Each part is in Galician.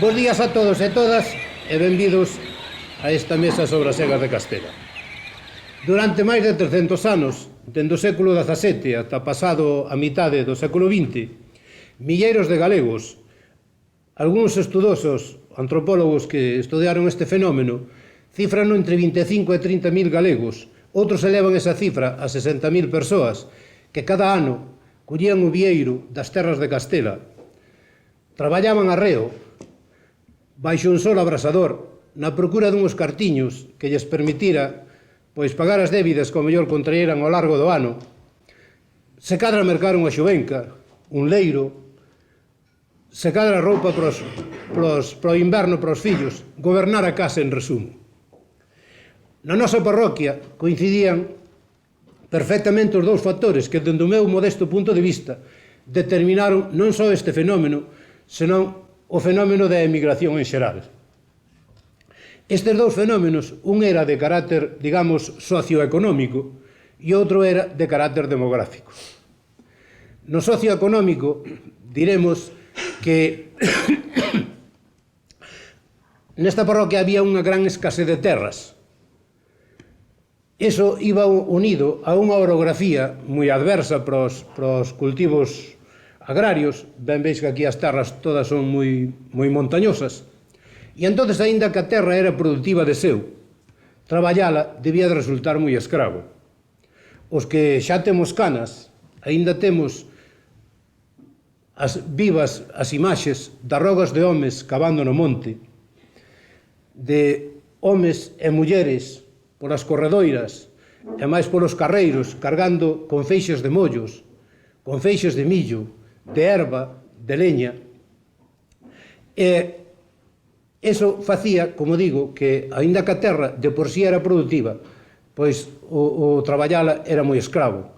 Bos días a todos e todas e benvidos a esta mesa sobre as segas de Castela. Durante máis de 300 anos, dende o século XVII ata pasado a mitade do século XX, milleiros de galegos, algúns estudosos, antropólogos que estudiaron este fenómeno, cifran entre 25 e 30.000 galegos, outros elevan esa cifra a 60.000 persoas que cada ano collían o vieiro das terras de Castela, traballaban arreo, baixo un sol abrasador, na procura dunhos cartiños que lles permitira pois pagar as débidas que ao mellor contraíran ao largo do ano, se cadra mercar unha xovenca, un leiro, se cadra roupa pro inverno para os fillos, gobernar a casa en resumo. Na nosa parroquia coincidían perfectamente os dous factores que, dende o meu modesto punto de vista, determinaron non só este fenómeno, senón o fenómeno da emigración en xeral. Estes dous fenómenos, un era de carácter, digamos, socioeconómico e outro era de carácter demográfico. No socioeconómico, diremos que nesta parroquia había unha gran escasez de terras. Iso iba unido a unha orografía moi adversa para os cultivos agrarios. Ben veis que aquí as terras todas son moi montañosas, e entonces, aínda que a terra era productiva de seu, traballala debía de resultar moi escravo. Os que xa temos canas, aínda temos vivas as imaxes das rogas de homes cavando no monte, de homes e mulleres polas corredoiras e máis polos carreiros cargando con feixes de mollos, con feixes de millo, de erva, de leña. E iso facía, como digo, que, aínda que a terra de por sí era productiva, pois o traballala era moi escravo.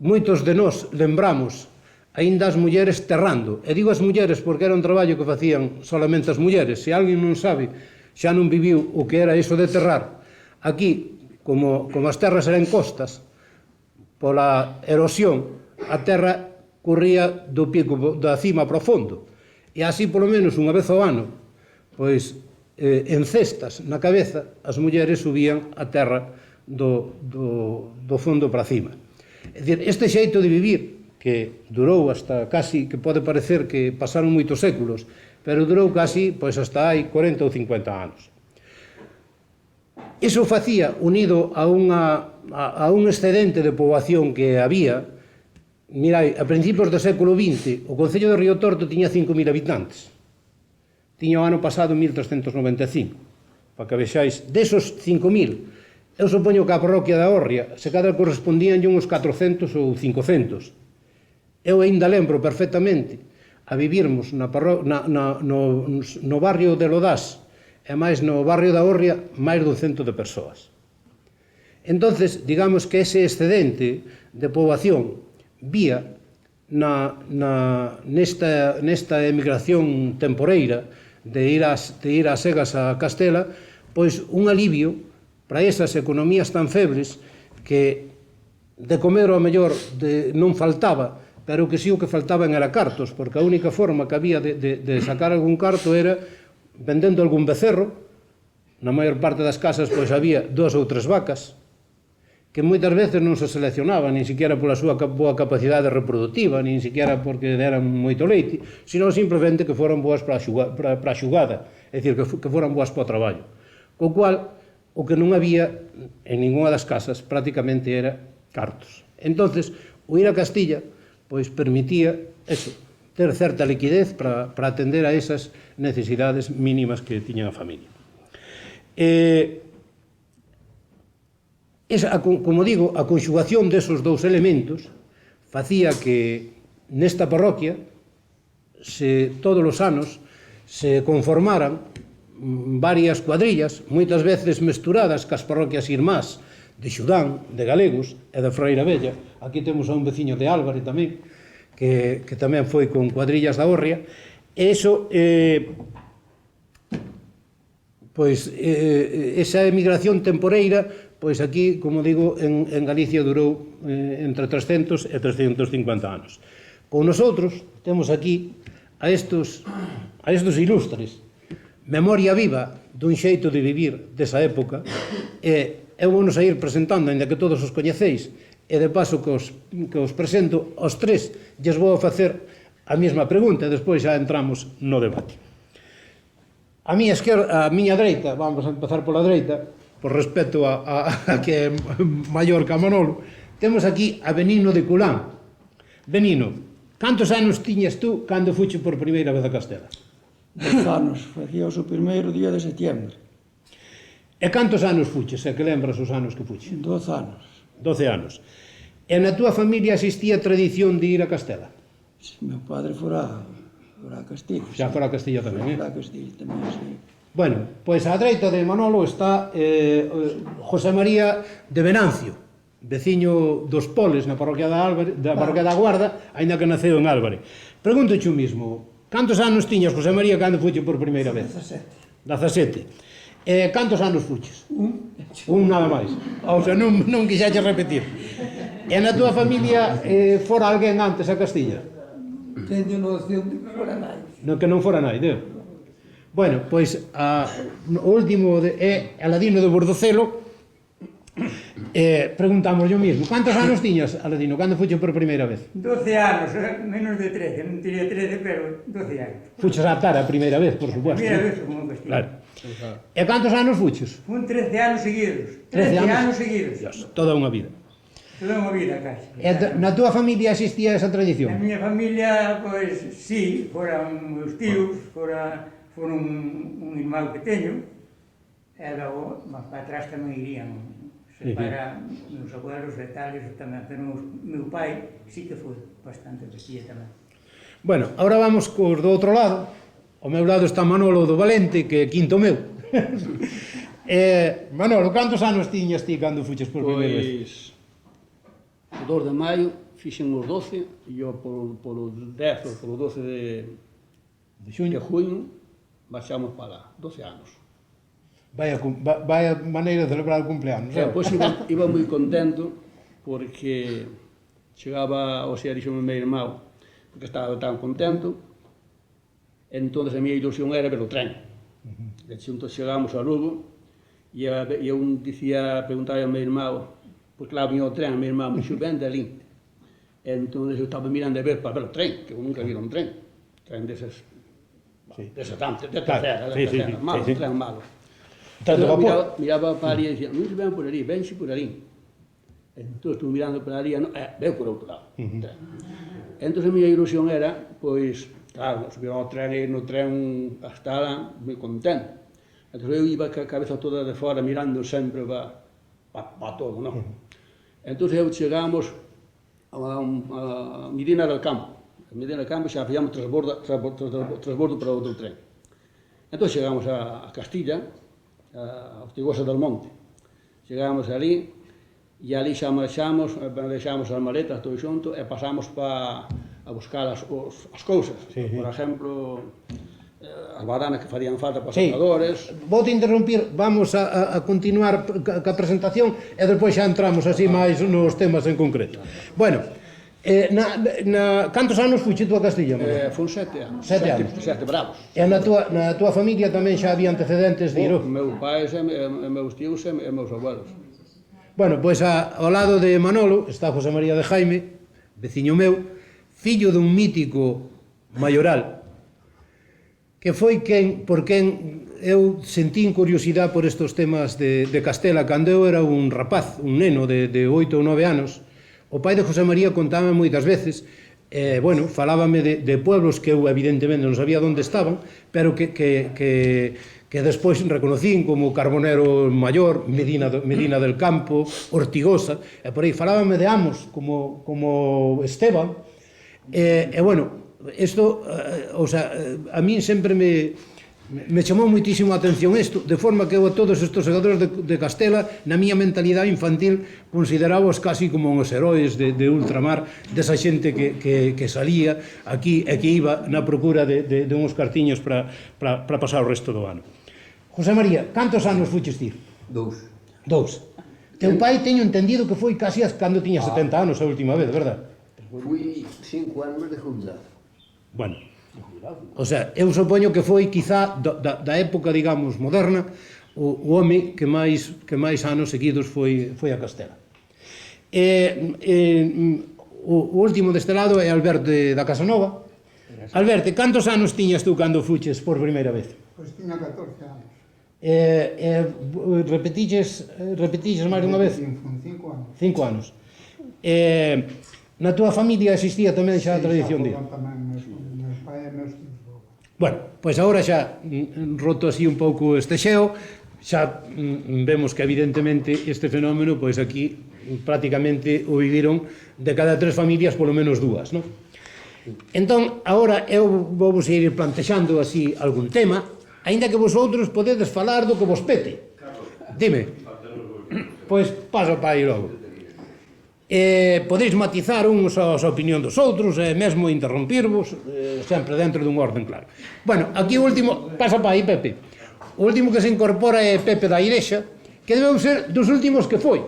Moitos de nós lembramos aínda as mulleres terrando, e digo as mulleres porque era un traballo que facían solamente as mulleres. Se alguén non sabe, xa non viviu o que era iso de terrar, aquí, como as terras eran costas, pola erosión, a terra corría do pico da cima para o fondo, e así polo menos unha vez ao ano, pois en cestas na cabeza as mulleres subían a terra do fondo para cima. É dicir, este xeito de vivir que durou hasta casi, que pode parecer que pasaron moitos séculos, pero durou casi pois hasta hai 40 ou 50 anos. Iso facía, unido a un excedente de poboación que había. Mirai, a principios do século XX, o concello de Riotorto tiña 5.000 habitantes. Tiña o ano pasado 1.395. Para que vexáis, desos 5.000, eu supoño que a parroquia da Hórria, se cada correspondían uns 400 ou 500. Eu ainda lembro perfectamente a vivirmos no barrio de Lodás e máis no barrio da Hórria máis dun cento de persoas. Entonces, digamos que ese excedente de poboación vía nesta emigración temporeira de ir ás segas a Castela, pois un alivio para esas economías tan febles que de comer ao mellor non faltaba, pero que si o que faltaban era cartos, porque a única forma que había de sacar algún carto era vendendo algún becerro. Na maior parte das casas pois había 2 ou 3 vacas, que moitas veces non se seleccionaban, nin siquiera pola súa boa capacidade reproductiva, nin siquiera porque deran moito leite, sino simplemente que foran boas para a xugada, é dicir, que foran boas para o traballo. Co cual, o que non había en ninguna das casas prácticamente era cartos. Entonces, o ir a Castilla pois permitía eso, ter certa liquidez para atender a esas necesidades mínimas que tiña a familia. Como digo, a conxugación desos dous elementos facía que nesta parroquia todos os anos se conformaran varias cuadrillas, moitas veces mesturadas cas parroquias irmás de Xudán, de Galegos e de Freira Bella. Aquí temos a un veciño de Álvare tamén, que tamén foi con cuadrillas da Hórria. E iso, pois, esa emigración temporeira, pois aquí, como digo, en Galicia durou entre 300 e 350 anos. Con nosotros temos aquí a estes a estes ilustres, memoria viva dun xeito de vivir desa época, e eu vou nos a ir presentando, ainda que todos os coñeceis, e de paso que os presento, aos tres lles vou a facer a mesma pregunta, e despois xa entramos no debate. A miña dereita, vamos a empezar pola dereita, por respeto a que é maior que a Manolo, temos aquí a Benino de Culán. Benino, cantos anos tiñas tú cando fuche por primeira vez a Castela? 10 anos, facías o primeiro día de setiembre. E cantos anos fuches, se que lembras os anos que fuche? 12 anos. 12 anos. E na túa familia existía a tradición de ir a Castela? Meu padre fora a Castillo. Xa fora a Castilla tamén, Fora a Castillo tamén, sí. Bueno, pois á dereita de Manolo está José María de Venancio, veciño dos Poles na parroquia da Guarda, aínda que naceu en Álvare. Pregunto xo mismo, cantos anos tiñas, José María, cando fuche por primeira vez? 17. 17. E cantos anos fuches? Un nada máis. O sea, non quixaxe repetir. E na túa familia fora alguén antes a Castilla? Teño noción de que fora nai. No que non fora nai, deu? Bueno, pois o último é Aladino de Bordocelo. Preguntamos yo mismo, cantos anos tiñas, Aladino, cando fuche por primeira vez? 12 anos, menos de 13, non tiría 13, pero 12 anos. Fuches a Tara a primeira vez, por supuesto. Primeira vez como Castillo. Claro. E cantos anos fuches? Fun 13 anos seguidos. 13 anos seguidos. Dios, toda unha vida. Toda unha vida, casi. E na túa familia existía esa Na tradición? miña familia, pois, sí, foran meus tíos, foron un irmão que teño, e logo, máis para atrás tamén irían, se para meus abuelos e tales tamén, pero meu pai sí que foi bastante vestía tamén. Bueno, ahora vamos cos do outro lado. Ao meu lado está Manolo do Valente, que é quinto meu. Manolo, cantos anos tiñas ti cando fuches por primeira vez? Pois, o 2 de maio fixen os 12 e eu polo 10 ou polo 12 de junho baixamos para lá, 12 anos. Vaya maneira de celebrar o cumpleanos. E depois iba moi contento porque chegaba ao sea dixo meu irmão porque estaba tan contento, entón a minha ilusión era ver o tren. E xunto chegamos a Lugo e eu preguntaba ao meu irmão, porque lá vinha o tren, meu irmão me dixo, ven de Alín. Entón eu estaba mirando a ver para ver o tren, que eu nunca vi un tren deses, dese tanto, de tercera, malo, un tren malo. Miraba para ali e dicía, non se ven por ali, venxe por ali. Entón estou mirando para ali, veu por outro lado. Entón a minha ilusión era, pois, claro, subir ao tren e ir no tren hasta lá, moi contento. Entón eu iba ca cabeza toda de fora mirando sempre para todo, non? Entón eu chegamos a Medina del Campo. A Medina del Campo xa fíamos transbordo para outro tren. Entón chegamos a Castilla, a Ortigosa del Monte. Chegamos ali, e ali xa marchamos, deixamos as maletas todo xunto, e pasamos a buscar as cousas. Por exemplo, as badanas que farían falta para os saltadores. Vou te interrumpir, vamos a continuar ca presentación e despois xa entramos así máis nos temas en concreto. Bueno, cantos anos fuiste tú a Castilla? Fun 7 anos. 7 anos. 7 bravos. E na tua familia tamén xa había antecedentes de ir? Meu pai, meus tíos e meus abuelos. Bueno, pois ao lado de Manolo está José María de Jaime, veciño meu, fillo dun mítico maioral, que foi por quen eu sentín curiosidade por estes temas de Castela cando eu era un rapaz, un neno de 8 ou 9 anos. O pai de José María contaba moitas veces, bueno, falábame de pueblos que eu evidentemente non sabía onde estaban, pero que despois reconocín como Carbonero Maior, Medina del Campo, Ortigosa, e por aí falábame de amos como Esteban, e bueno, isto, o sea, a min sempre me chamou moitísimo a atención isto, de forma que eu a todos estes xogadores de Castela, na miña mentalidade infantil, considerábos casi como uns heróis de ultramar, desa xente que salía aquí e que iba na procura de uns cartiños para pasar o resto do ano. José María, cantos anos fuches ti? 2. Teu pai teño entendido que foi casi cando tiña 70 anos a última vez, verdad? Fui 5 anos de jubilado. Bueno, O sea, eu supoño que foi quizá da época, digamos, moderna, o home que máis anos seguidos foi a Castela. O último deste lado é Alberto da Casanova. Alberto, cantos anos tiñas tú cando fuches por primeira vez? Pois tiña 14 anos. Repetiches máis dunha vez? 5 anos. 5 anos. Na túa familia existía tamén xa a tradición de... Tamén, meus pais e meus tíos. Bueno, pois agora xa roto así un pouco este xeo, xa vemos que evidentemente este fenómeno, pois aquí prácticamente o viviron de cada 3 familias polo menos 2, non? Entón, agora eu vou ir plantexando así algún tema, aínda que vosotros podedes falar do que vos pete. Dime. Pois paso para aí logo. Podeis matizar uns a opinión dos outros e mesmo interrompirvos, sempre dentro dun orden claro. Bueno, aquí o último, pasa para aí Pepe, o último que se incorpora é Pepe da Irexa, que debeu ser dos últimos que foi,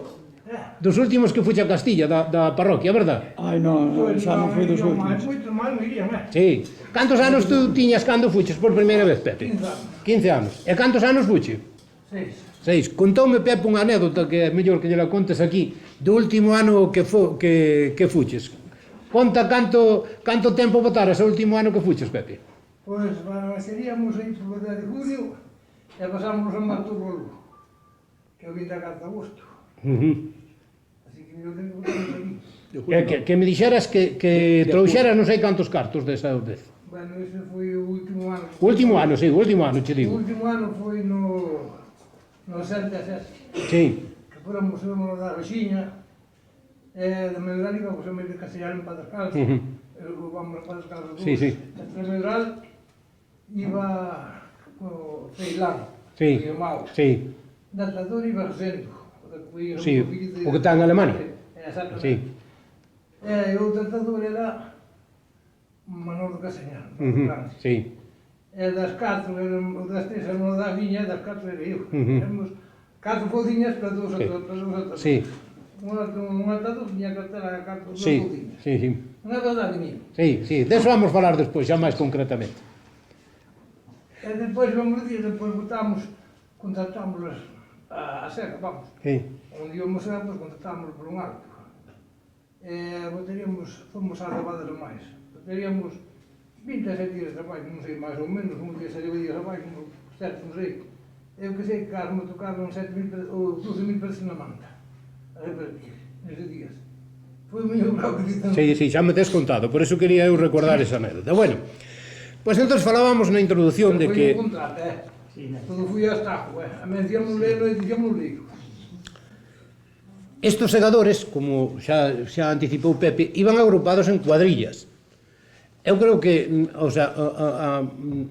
dos últimos que fuxe a Castilla, da parroquia, verdad? Ai, non, xa non foi dos últimos. Moito mal me irían, Sí. Cantos anos tú tiñas cando fuches por primeira vez, Pepe? 15 anos. E cantos anos fuche? 6. Contoume Pepe unha anécdota que é mellor que lle la contes aquí, do último ano que fuches. Conta canto tempo botaras o último ano que fuches, Pepe. Pois, seríamos aí por 10 de julio e pasamos a Martorolo, que eu vim da carta de agosto. Así que eu tenho que botar ali. Que me dixeras que trouxeras non sei cantos cartos desa vez. Bueno, ese foi o último ano. O último ano, sí, o último ano, che O digo. último ano foi no Santa Cés, Sí. que fóramos da Roxiña, e de Medral íbamos a meio de Castellar en Padres Calzas, vamos a Padres Calzas 2. Sí, sí. Entre Medral iba o Ceilán, Sí. o Mau. Sí. Da Tador iba Rosendo, Sí, o que está en Alemania. Exactamente. Sí. E o tratador era Manolo Casañán, Sí. E das 4, o das 3 era o da viña, e das 4 era eu. Éramos 4 fodiñas para 2 atadores. Sí. Un atador tiña que ter a 4 Sí. fodiñas. Sí, sí. Unha verdade viña. Sí, sí. Deso vamos falar despois, xa máis concretamente. E depois, vamos dicir, depois contratamos a serra, vamos. Sí. Onde íamos a, pois, contratámos por un alto. Fomos a levadas a máis. Teríamos 27 días de traballo, non sei, máis ou menos, un día saliu días de traballo, certo, non sei. Eu que sei que me tocaron 7.000 ou 12.000 pesos na manta, a repartir, neses días. Foi o mellor bravo que dicen. Sí, sí, xa me tes contado, por eso quería eu recordar esa anécdota. Bueno, pois entón falábamos na introducción de que... Foi un contrato, todo fui a estajo, a mencionamos lelo e dicíamos lío. Estos segadores, como xa anticipou Pepe, iban agrupados en cuadrillas. Eu creo que, o sea,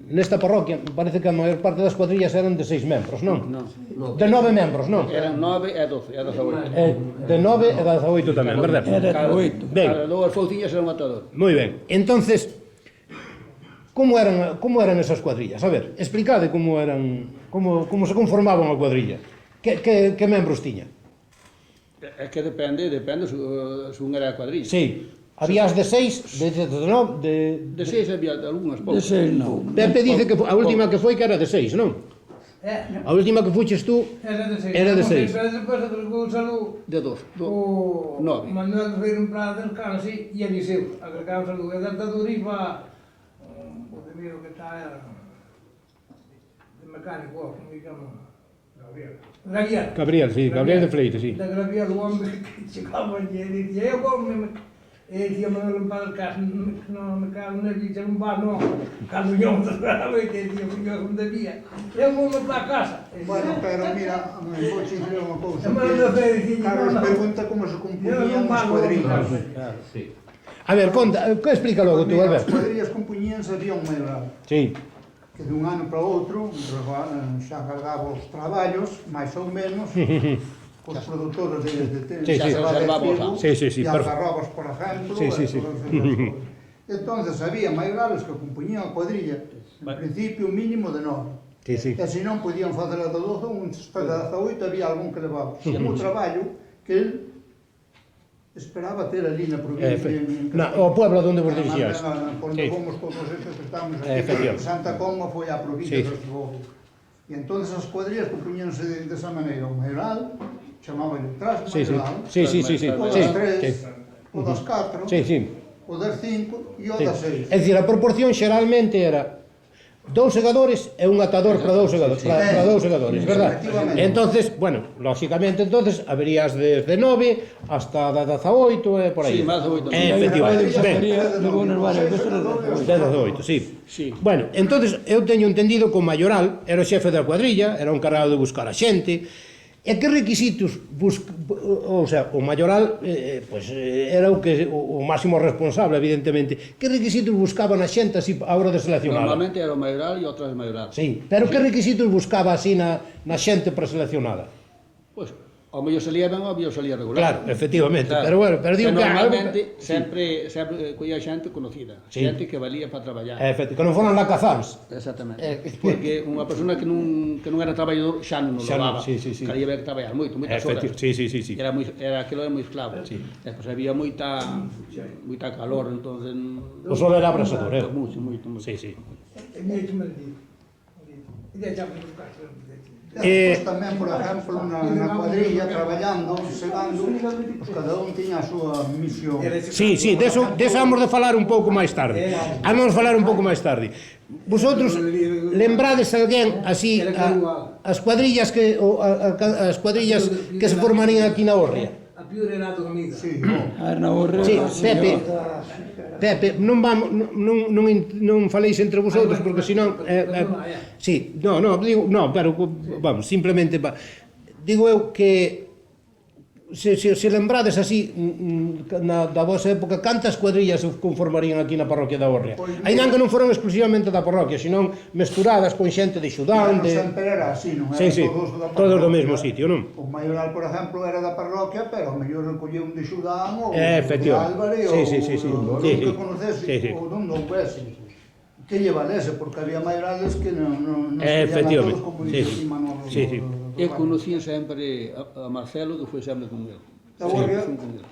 nesta parroquia, parece que a maior parte das cuadrillas eran de 6 membros, non? Non. De 9 membros, non? Eran 9 e 12, e 18. De 9 e 18 tamén, verdad? Era 8. Ben, Cada 2 fouciñas era un atador. moi ben. Entonces, como eran esas cuadrillas? A ver, explicade como se conformaban a cuadrilla. Que membros tiña? É que depende se un era a cuadrilla. Sí. Había as de 6, de 6 había algunhas De poucas. 6 non. Pepe dice que a última que foi que era de 6, non? A última que fuches tú Era de 6. era de 6. Pero depois agregou De 2. o Nove. Manuel Ferreiro en Prada del Cansi e Eliseu. Agregaron salud. E da Tador iba o de miro que está de mecánico, como me chama? Gabriel. Gabriel, sí, Gabriel de Fleite, sí. Da Gabriel, o homem que chegava e dizia, eu como e dicía Manuel en Prada del Cansi, non me cago na vida, non va, non. Cando yo me trasladaba e dicía, eu non debía. Eu vou para a casa. Bueno, pero mira, vou te dizer unha cousa. E Manuel Ferreiro dicía, Carlos non, pregunta como se compoñían non as pago. cuadrillas. A ver, conta, que explica logo tú, Mira, Alberto? as cuadrillas compoñíanse había un maioral, Sí. que dun ano para outro xa cargaba os traballos, máis ou menos, cos produtores de Sí, sí, reservamos, sí, sí, sí, e perfecto. algarrobas, por exemplo, Sí, sí, sí. e todas esas cousas. Entonces había mayorales que compoñían a cuadrilla, en principio mínimo de 9. Sí, sí. E se non podían facer a de 12, un de 18 había algún que levaba. O traballo que el esperaba ter ali na provincia. O pueblo onde vos dirixías. Cando Sí. fomos todos estes que estamos Efectivamente. aquí, Santa Comba foi a provincia Sí. de Segovia. E entón as cuadrillas compuñanse desa maneira, o maioral, chamaban o tras Sí, sí. maioral, Sí, sí, sí, sí. o Sí, das tres, sí. o das 4, Sí, sí. o das 5 e o Sí. das 6. É dicir, a proporción xeralmente era 2 segadores e un atador para 2 segadores, para 2 segadores, verdad? Efectivamente. Entonces, bueno, lógicamente entonces haberías desde 9 hasta 18 e por aí. Sí, más de 8. Efectivamente. Ben, Llegou nas varias veces de 18, sí. Sí. Bueno, entonces eu teño entendido que o maioral era o xefe da cuadrilla, era o encargado de buscar a xente. E que requisitos o sea, o maioral era o máximo responsable, evidentemente. Que requisitos buscaban a xente así a hora de seleccionar? Normalmente era o maioral e outras maioral. Sí, pero que requisitos buscaba así na xente para seleccionada? Pois, ao mellor salía ben, ao mellor salía regular. Claro, efectivamente, pero bueno, pero digo que normalmente sempre collía xente conocida, Sí. xente que valía para traballar. que non foran lacazáns. Exactamente. Porque unha persona que non era traballador xa non Xa non, levaba. sí, sí, sí. Quería ver que traballar moitas horas. Sí, sí, sí, sí. Aquilo era moi esclavo. Sí. Despois había moita calor, entonces O sol era abrasador, moito. Sí, sí. E mira que me digo. E deixamos os carros. Despois tamén, por exemplo, na cuadrilla, traballando, segando, pues cada un tiña a súa misión. Sí, sí, deso vamos de falar un pouco máis tarde. Vamos falar un pouco máis tarde. Vosotros lembrades alguén así as cuadrillas as cuadrillas que se formarían aquí na Orria? A piedra era a tua amiga. Sí, A na Orre. Sí, Pepe, non vamos non faléis entre vosotros porque senón sí, digo, pero vamos, simplemente digo eu que se lembrades así da vosa época, cantas cuadrillas se conformarían aquí na parroquia da Orria? Ainda que non foron exclusivamente da parroquia, senón mesturadas con xente de Xudán, non sempre era así, non era Sí, sí, todos do mesmo sitio, non? O maioral, por exemplo, era da parroquia, pero ao mellor recolleu un de Xudán ou Efectivamente. de Álvare Sí. ou Sí, que sí. conocese Sí, sí. ou non houvese que lle valese, porque había mayorales que non Efectivamente. como Sí, dice Manolo. sí, sí. Eu conocía sempre a Marcelo, que foi sempre con ele. Da Orria? Fui con ele.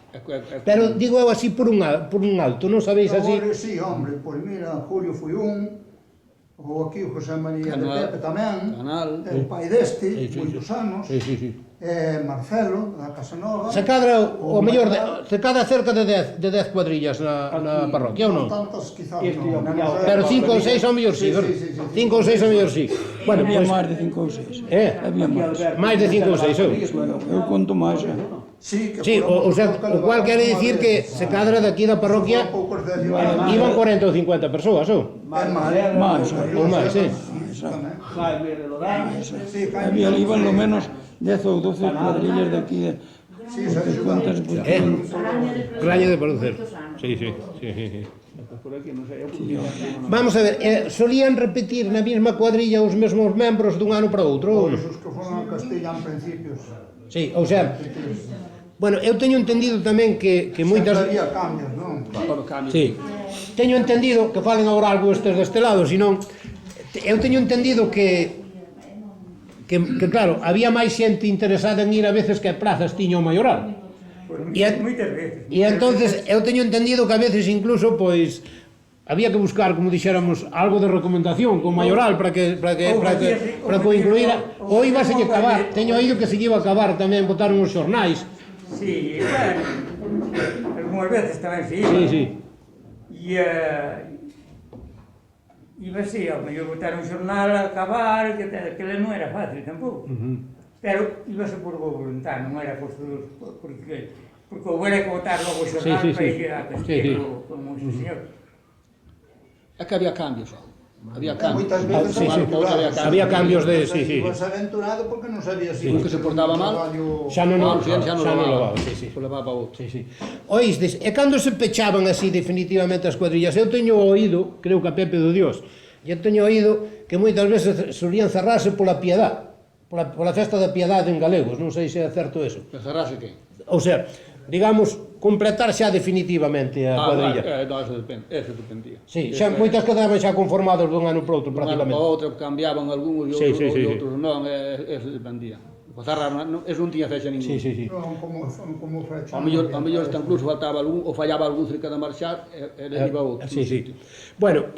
Pero digo eu así por un alto, non sabéis así? Sí, hombre, pois mira, Julio foi ou aquí o José María de Canal. Pepe tamén, Canal. o pai deste, Sí. moitos anos, Sí. Marcelo, da Casanova. Se cadra o mellor se cadra cerca de 10 cuadrillas na parroquia ou non? Tantas quizás Este non. é o Non sei. Pero 5 ou 6 ao mellor sí, Sí, verdad? sí, sí, sí. 5 ou 6 ao mellor sí. Bueno, Había pois máis de 5 ou 6. Había Había máis. máis de 5 ou 6, ou? Eu conto máis. Sí, que Sí, o sea, o cual quere dicir que se cadra daqui da parroquia poucos de ciudadanos. iban 40 ou 50 persoas, ou? Máis. Ou máis, sí. Jaime de Lodán. Sí, Había, iban lo menos 10 ou 12 cuadrillas de aquí de Sí, se cuantas Raña de Palucer. Sí. Por aquí, non sei, Vamos a ver, solían repetir na mesma cuadrilla os mesmos membros dun ano para outro, ou non? Pois os que foron a Castilla en principios. Sí, ou sea, bueno, eu teño entendido tamén que moitas... Sempre había cambios, non? Por cambio. Sí. Teño entendido que falen agora algo estes deste lado, senón eu teño entendido que claro, había máis xente interesada en ir a veces que a plazas tiña o maioral. Moitas veces. E entonces eu teño entendido que a veces incluso pois había que buscar, como dixéramos, algo de recomendación con maioral para que o incluíra, ou iba a se acabar. Teño oído que se iba a acabar tamén, botaron os xornais. Sí, bueno, algunhas veces tamén se iba. Sí. Iba así, ao mellor botar un xornal a acabar, que non era fácil tampouco. Pero íbase por boa voluntad, non era porque houbera que botar logo o xornal para ir a Castelo como ese señor. É que había cambios. Había cambios. Moitas veces Sí, aventurados. había cambios de... Sí. Ibas aventurado porque non sabía si... Un que se portaba mal, Xa non levaba, sí. O levaba outro. Sí. Oístes, e cando se pechaban así definitivamente as cuadrillas? Eu teño oído, creo que a Pepe do Dios, eu teño oído que moitas veces solían cerrarse pola piedad, pola festa da piedade en galegos, non sei se é certo eso. Que cerrase que? Ou sea, digamos, completar xa definitivamente a cuadrilla. Eso dependía. Sí, xa moitas quedaban xa conformados dun ano para outro Un ano prácticamente. para outro cambiaban algúns e Sí, outros sí. non, eso dependía. O zarra, eso non tiña fecha ningún. Sí. Non como fecha. Ao mellor hasta incluso faltaba algún, ou fallaba algún cerca de marchar, e le iba outro. Sí. Bueno,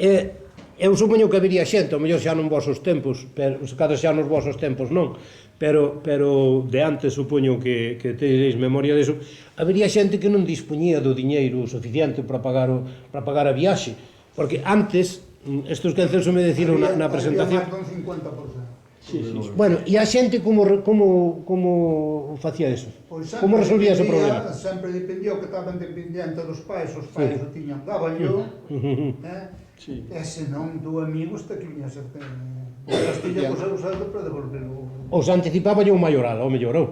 eu supoño que habería xente, ao mellor xa non vosos tempos, pero cada xa nos vosos tempos non, pero de antes supoño que tereis memoria deso, habería xente que non dispoñía do diñeiro suficiente para pagar a viaxe, porque antes, estos que Celso me deciron na presentación, Había máis dun 50%. bueno, e a xente como facía eso? Como resolvía ese problema? Sempre dependía o que estaban dependiente dos pais, os pais o tiñan, daban yo, e senón do amigo este que viña a ser Castilla, pois eu saldo para devolverlo. Ou se anticipaba o maioral, ao mellor, ou?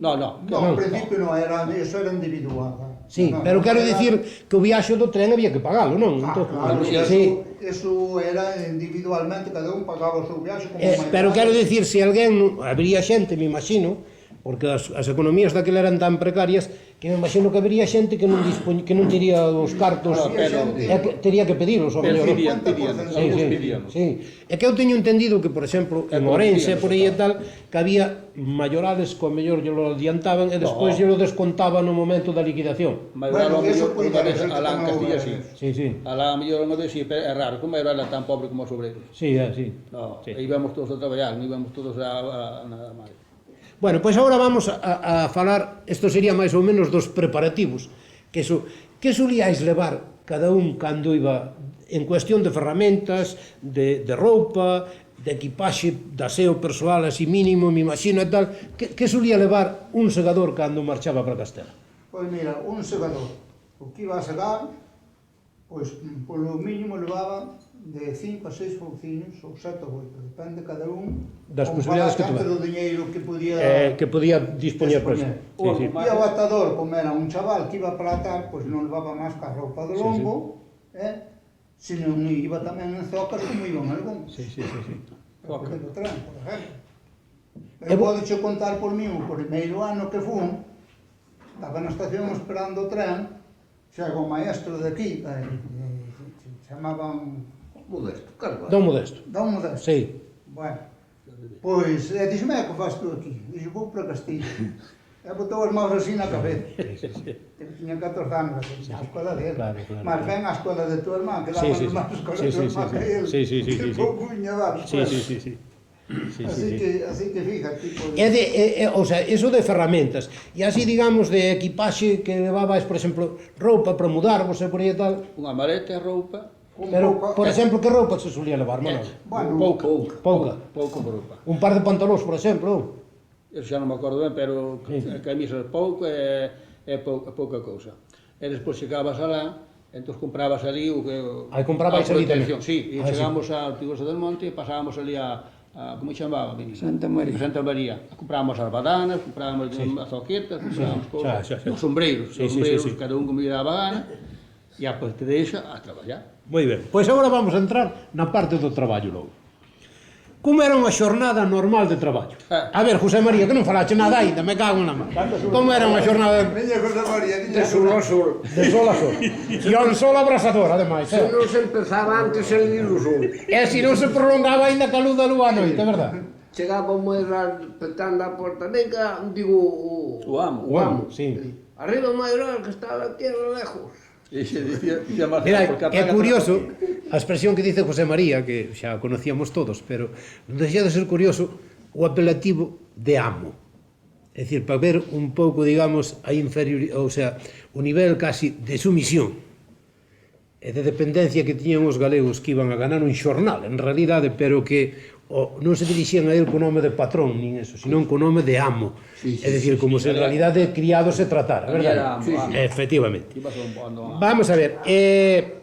No, No, ao principio non, eso era individual. Sí, pero quero dicir que o viaxe do tren había que pagalo, non? Claro, eso era individualmente, cada un pagaba o seu viaxe como Pero quero dicir, se alguén, habería xente, me imagino, porque as economías daquela eran tan precarias, que me imagino que habería xente que non tería os cartos, que tería que pedilos, ao mellor. Pedíamos. Sí. É que eu teño entendido que, por exemplo, en Ourense, por aí e tal, que había mayorales que ao mellor lle lo adiantaban e despois lle lo descontaban no momento da liquidación. Maioral, ao mellor, unha vez alá en Castilla, sí. Sí. Alá, ao mellor, unha vez, sí, é raro, que o maioral era tan pobre como os obreiros. Sí. No, íbamos todos a traballar, non íbamos todos a nada máis. Bueno, pois agora vamos a falar, isto sería máis ou menos dos preparativos, que solíais levar cada un cando iba en cuestión de ferramentas, de roupa, de equipaxe, de aseo persoal así mínimo, me imagino e tal, que solía levar un segador cando marchaba para Castela? Pois mira, un segador, o que iba a segar, pois polo mínimo levaba de 5 a 6 fouciños, ou 7 ou 8, depende cada un das posibilidades que tuve. do diñeiro que podía dispoñer para iso. E o atador, como era un chaval que iba para atar, pois non levaba máis que a roupa do lombo, senón iba tamén en zocas como iban algún. Sí. Porque do tren, por exemplo. Eu podo contar por mí, o primeiro ano que fun, estaba na estación esperando o tren, chega o maestro de aquí, chamaban Modesto, Carvalho. Don Modesto. Don Modesto. Sí. Bueno, pois, dixeme, que faz tú aquí? Dixo, vou para Castilla. E botou as mãos así na cabeza. Tiña 14 anos, na escola dele. Claro. Mas ven á escola de tu irmán, que daba máis escola de tu irmán que ele. Sí. Que pouco viña dar. Sí. Así que fíjate. O sea, eso de ferramentas. E así, digamos, de equipaxe que levabais, por exemplo, roupa para mudarvos e por aí e tal. Unha maleta e roupa. Pero, por exemplo, que roupa se solía levar, Manolo? Bueno, Pouca. Pouco roupa. Un par de pantalóns, por exemplo. Eu xa non me acordo ben, pero camisas pouco e pouca cousa. E despois chegabas alá, entón comprabas ali o que... Aí comprabais ali tamén? Sí, e chegamos a Ortigosa del Monte e pasábamos ali a como chamaba? Santa María. Santa María. Comprábamos as badanas, comprábamos as zoquetas, comprábamos cousas. Xa. Os sombreiros, Sí. cada un como lle daba gana, e a partir de iso a traballar. Moi ben. Pois agora vamos a entrar na parte do traballo logo. Como era unha xornada normal de traballo? A ver, José María, que non falache nada aínda, me cago na man. Como era unha xornada Niña José María, De sol a sol. de sol a sol? E ao sol abrasador, ademais. Se non se empezaba antes a salir o sol. E se non se prolongaba aínda ca luz da lúa a noite, é verdad? Chegaba o maioral petando a porta, venga, digo, O amo. O amo, sí. arriba o maioral que estaba aquí a lo lejos. E se dicía Marcelo, Mira, porque é curioso a expresión que dice José María, que xa a conocíamos todos, pero non deixa de ser curioso o apelativo de amo. É dicir, para ver un pouco, digamos, a inferioridade, ou sea, o nivel casi de sumisión e de dependencia que tiñan os galegos que iban a ganar un xornal, en realidade, pero que non se dirixían a él co nome de patrón, nin eso, senón co nome de amo. É dicir, como se en realidade criado se tratara, verdad? Efectivamente. Vamos a ver, que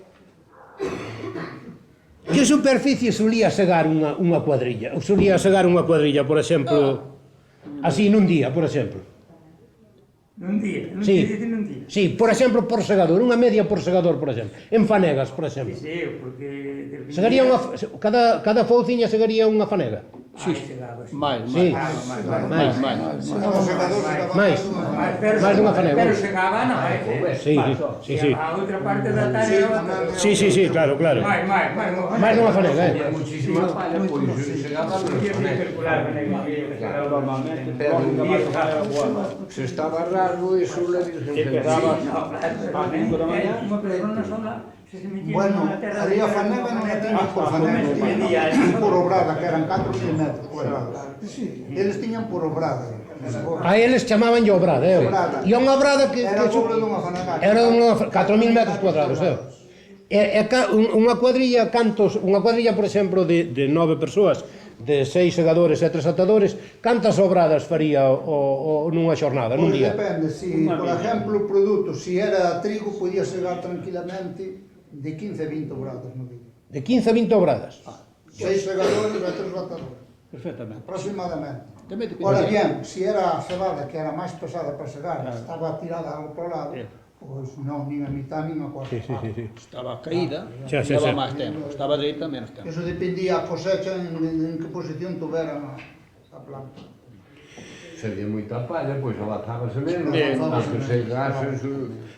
superficie solía segar unha cuadrilla? Ou solía segar unha cuadrilla, por exemplo, así nun día, por exemplo? Nun día, Sí. nun día. Sí, por exemplo, por segador, unha media por segador, por exemplo. En fanegas, por exemplo. Sí, porque... Segaría unha, cada fouciña segaría unha fanega. Sí, chegábase. máis, Sí. máis. Os segadores daban Máis. Máis dunha fanega. Pero chegaba na máis, Sí. A outra parte da tarea era outra. Sí, claro. Máis. Máis dunha fanega, Muchísima palla, pois chegaba a Podía circular con el Normalmente, pero se estaba rasgo, iso le dicen empezaba a 5 da mañá. Unha persona sola se metían Bueno, na terra había fanega non a tiñan por fanega, tiñan por obrada, que eran 4.000 metros cuadrados. Eles tiñan por obrada. A eles chamaban de obrada, Obrada. E unha obrada que... Era o doble dunha fanega. Era 4.000 metros cuadrados, unha cuadrilla, unha cuadrilla, por exemplo, de 9 persoas, de 6 segadores e 3 atadores, cantas obradas faría nunha xornada, nun Pois día? depende, si, por exemplo, o produto, si era trigo, podía segar tranquilamente de 15 a 20 obradas no día. De 15 a 20 obradas. 6 segadores e 3 atadores, Perfectamente. aproximadamente. Tamén te Ora pintaría. bien, si era a cebada, que era máis pesada para segar, estaba tirada ao outro lado, pois non, nin a mitad, nin a cuarta. Estaba caída, Sí. leva máis tempo. Estaba dereita, menos tempo. Eso dependía a cosecha en que posición tuvera a planta. se había moita palla, pois avanzábase menos, Ben, aunque se gases,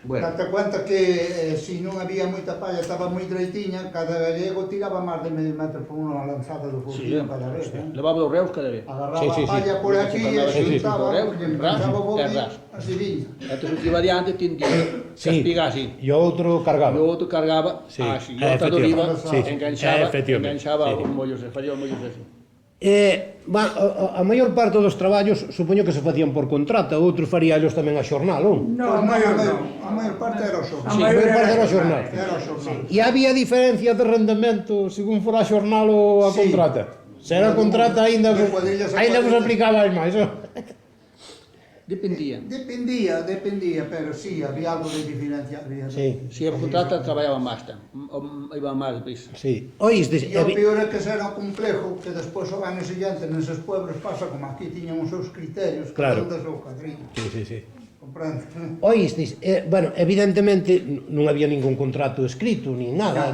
bueno, Date cuenta que se non había moita palla, estaba moi dreitiña, cada gallego tiraba máis de medio metro por unha lanzada do furtiño cada vez. Levaba os reus cada vez. Agarraba Sí. a palla por aquí e xuntaba, Ras, enganchaba o bote, ras. así viña. Entón, se iba adiante, tindía. Se Sí. espiga así. E o outro cargaba. E o outro cargaba Sí. así. E o outro iba, Efectivamente. enganchaba Sí. os mollos, facía os mollos así. A maior parte dos traballos supoño que se facían por contrata, outros faríalos tamén a xornal, non? No, a maior non. A maior parte era o xornal. Sí, a maior parte era o xornal. Era o xornal. E había diferencia de rendemento según fora a xornal ou a Sí. contrata? Se era a contrata aínda De cuadrillas a vos cuadrillas. aplicaba máis, non? Dependía. Dependía, pero sí, había algo de diferencia. Había. Sí. Se a contrata traballaba máis tempo, iba máis deprisa. Sí. Oístes, E o peor é que era complejo, que despois o ano seguinte neses pueblos pasa como aquí tiñan os seus criterios, Claro. cada un do seu cuadrillo. Sí. Comprende? Oístes, bueno, evidentemente non había ningún contrato escrito, ni nada,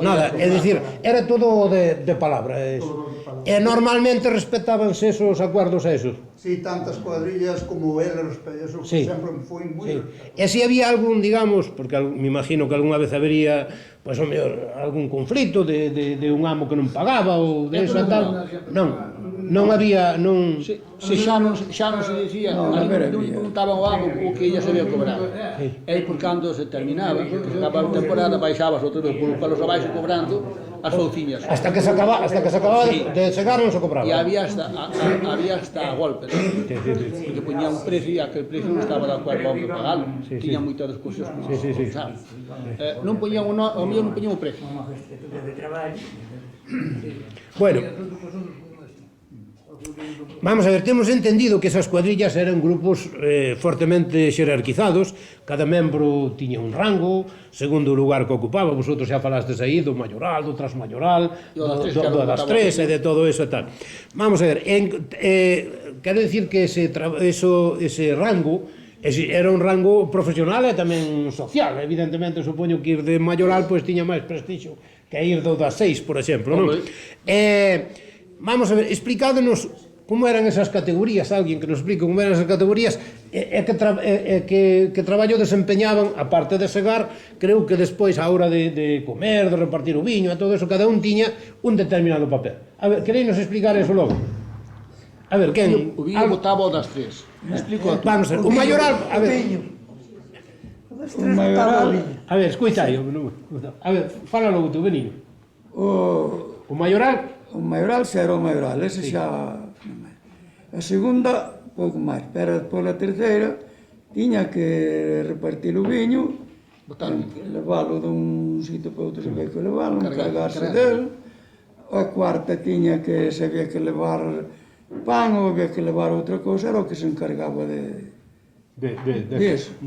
nada, é dicir, era todo de palabra. Todo de palabra. E normalmente respetábanse esos acuerdos esos. Sí, tantas cuadrillas como eles, eso Sí. sempre foi moi Sí. respetado. E se había algún, digamos, porque me imagino que algunha vez habería, pois, o mellor, algún conflito de un amo que non pagaba ou de eso e tal, non había, non... Se xa non se dicía, ali non preguntaban ao amo o que ella se había cobrado. E por cando se terminaba, que se acababa a temporada, baixabas outra vez por palos abaixo cobrando as fouciñas. Hasta que se acababa Sí. de chegar non se cobraba. E había hasta a golpes, porque poñían un precio e aquel precio non estaba de acordo ao que pagalo. Tiñan moitas discusións con Sí. sabes? Non poñían o mellor non poñían o precio. Unha estrutura de traballo. Bueno, vamos a ver, temos entendido que esas cuadrillas eran grupos fortemente xerarquizados, cada membro tiña un rango, segundo o lugar que ocupaba, vosotros xa falastes aí do mayoral, do trasmayoral, do das tres e de todo eso e tal. Vamos a ver, quero dicir que ese rango era un rango profesional e tamén social, evidentemente, supoño que ir de mayoral pois tiña máis prestixio que ir do das 6, por exemplo, non? Vamos a ver, explicádenos como eran esas categorías, alguén que nos explique como eran esas categorías e que traballo desempeñaban, aparte de segar, creo que despois, a hora de comer, de repartir o viño e todo eso, cada un tiña un determinado papel. A ver, queréis explicar eso logo? A ver, quen? O viño botaba o das 3. Explico. Vamos a ver, o mayoral, a ver, O maioral, a ver, escoita aí, a ver, fala logo tú, Benino. O mayoral, o maioral xa era o maioral, ese xa... A segunda, pouco máis, pero pola terceira, tiña que repartir o viño, leválo dun sitio para outro, sabía que leválo, cargarse del. A cuarta tiña que se había que levar pan ou había que levar outra cousa, era o que se encargaba de eso.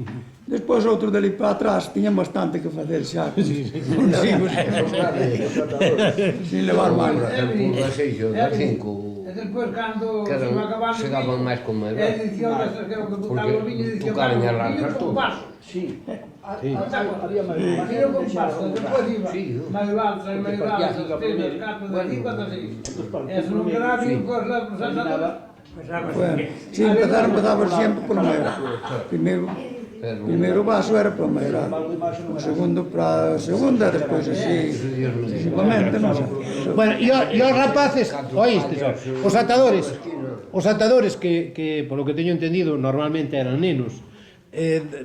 Despois outro dali para atrás tiñan bastante que facer xa. Sin levar mal. por das 6 ou das 5, E despois, cando que se iba acabando, chegaban máis con medo, edición, que era o que botaba o viño, porque edición, tocaban as viño lancas con todo. paso. Sí. Había máis. Así no comparsa, despois iba máis altas, máis altas, as telas, cartas de aquí, cuando así. Eso non quedaba bien con las procesadoras. Bueno, sí, empezamos sempre polo maior. Primeiro vaso era para o maior, o segundo para a segunda, despois así, sucesivamente, non sei. Bueno, e os rapaces, oíste só, os atadores que, polo que teño entendido, normalmente eran nenos,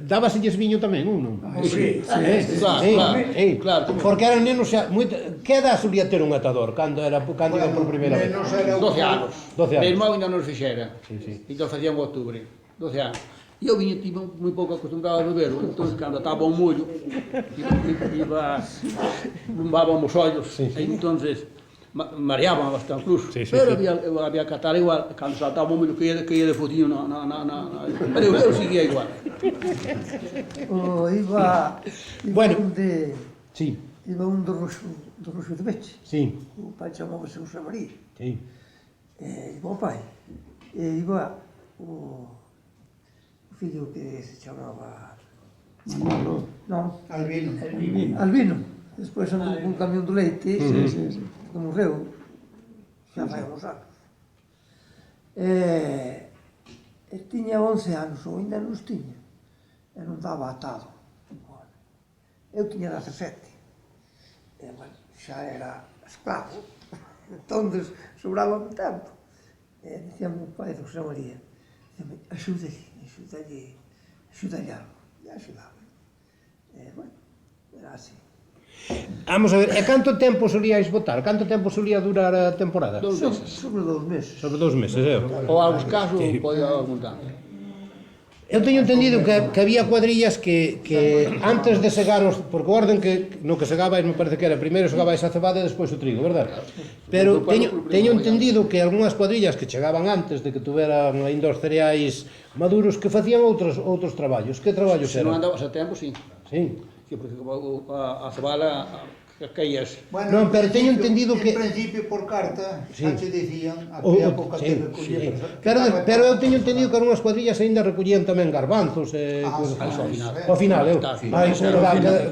dábaselles viño tamén, non? Sí, Claro. Porque eran nenos xa, que edad solía ter un atador cando iba por primeira vez? Menos era 12 anos. 12 anos. Meu irmão ainda non os fixera. Sí. E nos facían en outubro. 12 anos. E eu viña, tive moi pouco acostumbrado a beber, entón, cando estaba un mollo, bombaban os ollos, e entonces mareaban bastante incluso. Pero había que atar igual, cando saltaba un mollo que ia de fotinho, pero eu seguía igual. Bueno. Iba un do Roxo de Beche. Sí. O pai chamábase o Samarí. Sí. Iba o pai. Iba o fillo que se chamaba... Manolo. Non, Albino. Despois andou con un camión de leite, que morreu, xa fai uns anos. Tiña 11 anos, ou ainda non os tiña, e non daba atado. Eu tiña 17. Bueno, xa era esclavo, entón sobraba o tempo. Dicíame o pai do José María, axúdalle algo, e axudaba. Bueno, era así. Vamos a ver, e canto tempo solíais votar? Canto tempo solía durar a temporada? Sobre 2 meses. Sobre 2 meses, Ou algúns casos, podía aumentar. Eu teño entendido que había cuadrillas que antes de segar os... Porque o orden no que segabais me parece que era primeiro segabais a cebada e despois o trigo, verdad? Pero teño entendido que algunhas cuadrillas que chegaban antes de que tuveran ainda os cereais maduros que facían outros traballos. Que traballos Se non eran? andabas a tempo, sí. Sí. Sí, porque a cebala caías. Non, pero teño entendido que... En principio, por carta, xa che dicían a O- que o- época sí, te recollía. Pero eu teño entendido que algunhas cuadrillas aínda recollían tamén garbanzos e cousas así. Ao final,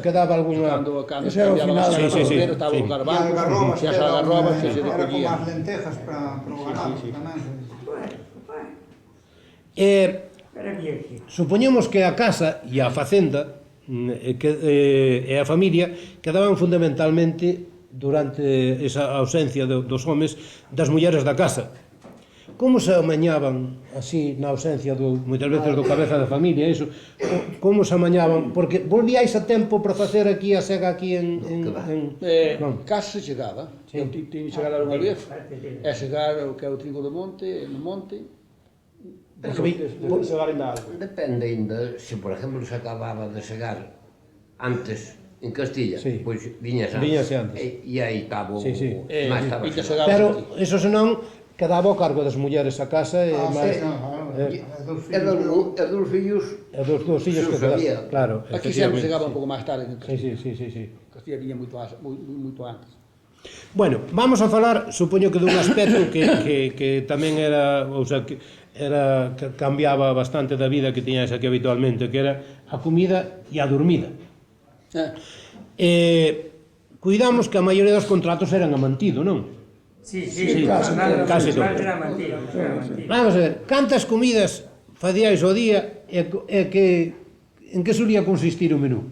quedaba algunha... Cando Ese era o cambiaba final. a cebra, estaba os E garbanzos, algarrobas, e as algarrobas que se era como recollían. as lentejas para o ganado tamén. Era viejo. Supoñemos que a casa e a facenda e a familia quedaban fundamentalmente durante esa ausencia dos homes das mulleres da casa. Como se amañaban así na ausencia moitas veces do cabeza da familia, iso? Como se amañaban? Porque volvíais a tempo para facer aquí a sega aquí en non. Case se chegaba. Eu tiño chegado unha vez, e chegar o que é o trigo do monte, no monte, Segar ainda algo. Depende ainda, se por exemplo se acababa de segar antes en Castilla, Sí. pois viñase antes. E aí estaba o... Sí, sí. máis estaba e te segado. segaba Pero aquí. eso senón quedaba ao cargo das mulleres a casa e máis E dos fillos... e dos fillos que Xusabía. quedaban. Claro, Aquí sempre efectivamente. chegaba un pouco máis tarde que en Castilla. Sí. Castilla viña moito antes. Bueno, vamos a falar, supoño que dun aspecto que tamén era, ou sea, que cambiaba bastante da vida que tiñais aquí habitualmente, que era a comida e a dormida. Cuidamos que a maioría dos contratos eran a mantido, non? Sí, casi todo. Era mantido. Vamos a ver, cantas comidas facíais ao día e en que solía consistir o menú?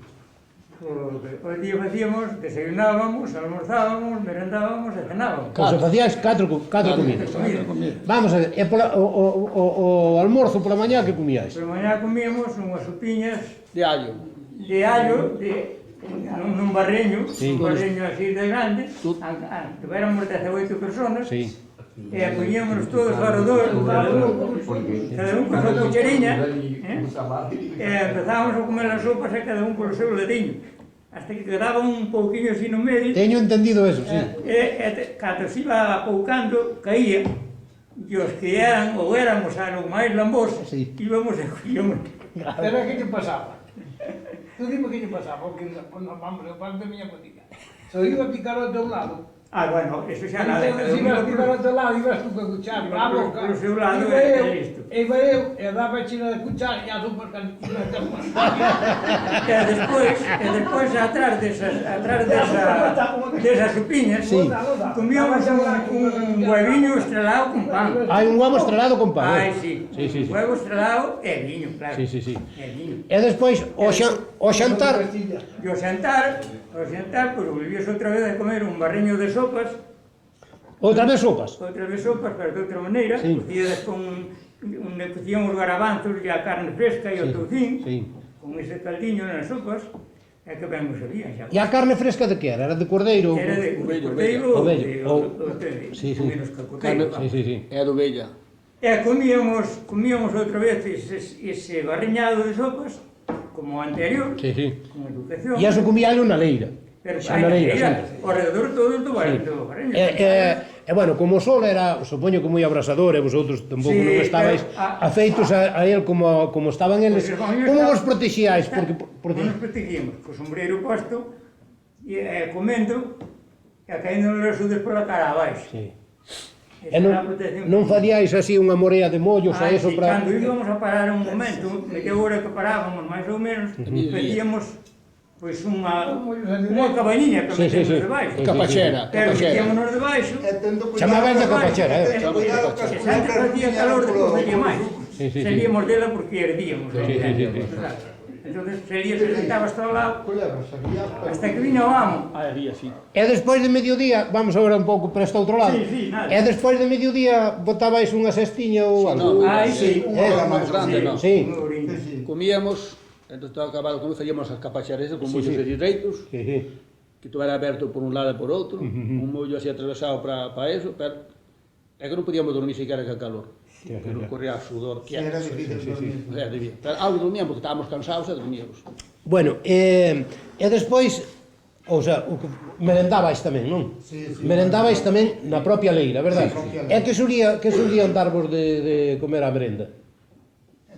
O día facíamos, desayunábamos, almorzábamos, merendábamos e cenábamos. Ou sea, facíais catro comidas. Vamos a ver, e o almorzo pola mañá que comíais? Por mañá comíamos unhas sopiñas De allo. nun barreño, un barreño así de grande, tuéramos 18 personas, Sí. e poñíamos todos alrededor, cada un con a súa cuchariña, e empezábamos a comer as sopas e cada un polo seu ladiño, hasta que quedaba un pouquiño así no medio, Teño entendido eso, sí. e cando se iba apoucando, caía, e os que eran, ou éramos a lo máis lambosos, íbamos e collíamos. Pero que lle pasaba? Tú dime que lle pasaba, porque vamos, eu falo da miña cocina. Se eu iba a picar ao teu lado, Bueno, eso xa nada. Entón, se ibas tirar ao teu lado, ibas tú con a cuchara para a boca. Polo seu lado Iba é eu, listo. Iba eu, e daba china de cuchara e a sopa ibas ter máis. E despois atrás desas supiñas, comíamos un hueviño estrelado con pan. Hai un huevo estrelado con pan. Ai, sí. Sí. Huevo estrelado e viño, claro. Sí. E viño. E despois, o xantar, E ao xantar, pois volvías outra vez a comer un barriño de sopas, outra vez sopas. pero de outra maneira, Sí. cocías cocíamos os garabanzos e a carne fresca e o toucín, Sí. con ese caldiño nas sopas, e que ben nos sabían xa. E a carne fresca de que era? Era de cordeiro? Era de Ovello, cordeiro ovello. ou Sí. menos que o cordeiro. Sí. É de ovella. E comíamos outra vez ese barriñado de sopas, como o anterior, Sí. con educación. E eso comíalo na leira. Pero Xa na leira, ao redor todo do barriño. E bueno, como o sol era, supoño que moi abrasador, e vosotros tampouco Sí, non estabais pero afeitos a él como estaban eles. Pois, irmão, Como está- vos protexíais? Porque nos protegíamos co sombreiro posto, e comendo, e caendo nos azudes pola cara abaixo. Sí. Esa E non, era a protección. non facíais así unha morea de mollos a eso Sí, para... cando íbamos a parar un momento, media hora que parábamos, máis ou menos, metíamos pois unha cabañiña para Sí, sí, meternos sí. debaixo. Capachera, Pero capachera. metíamonos debaixo, Chamabas de capachera, Cuidado se sempre facía calor, depois facía máis. Sí. Salíamos dela porque ardíamos. Sí. Entonces se sentaba hasta ao lado, hasta que viña o amo. Había, sí. E despois de mediodía, vamos agora un pouco para este outro lado. Sí, nada. E despois de mediodía botabais unha cestiña ou algo. Ai, sí. Máis grande, non? Sí. Un ourinho. Comíamos, entón estaba acabado, como facíamos as capachares con mollos de direitos, Sí. que tu era aberto por un lado e por outro, un mollo así atravesado para eso, pero é que non podíamos dormir sequera que calor. Que nos corría sudor, que Era difícil dormir. Pero algo dormíamos, porque estábamos cansados e dormíamos. Bueno, e despois, ou sea, merendabais tamén, non? Sí. Merendabais tamén na propia leira, verdad? Sí, propia E que solían darvos de comer a merenda?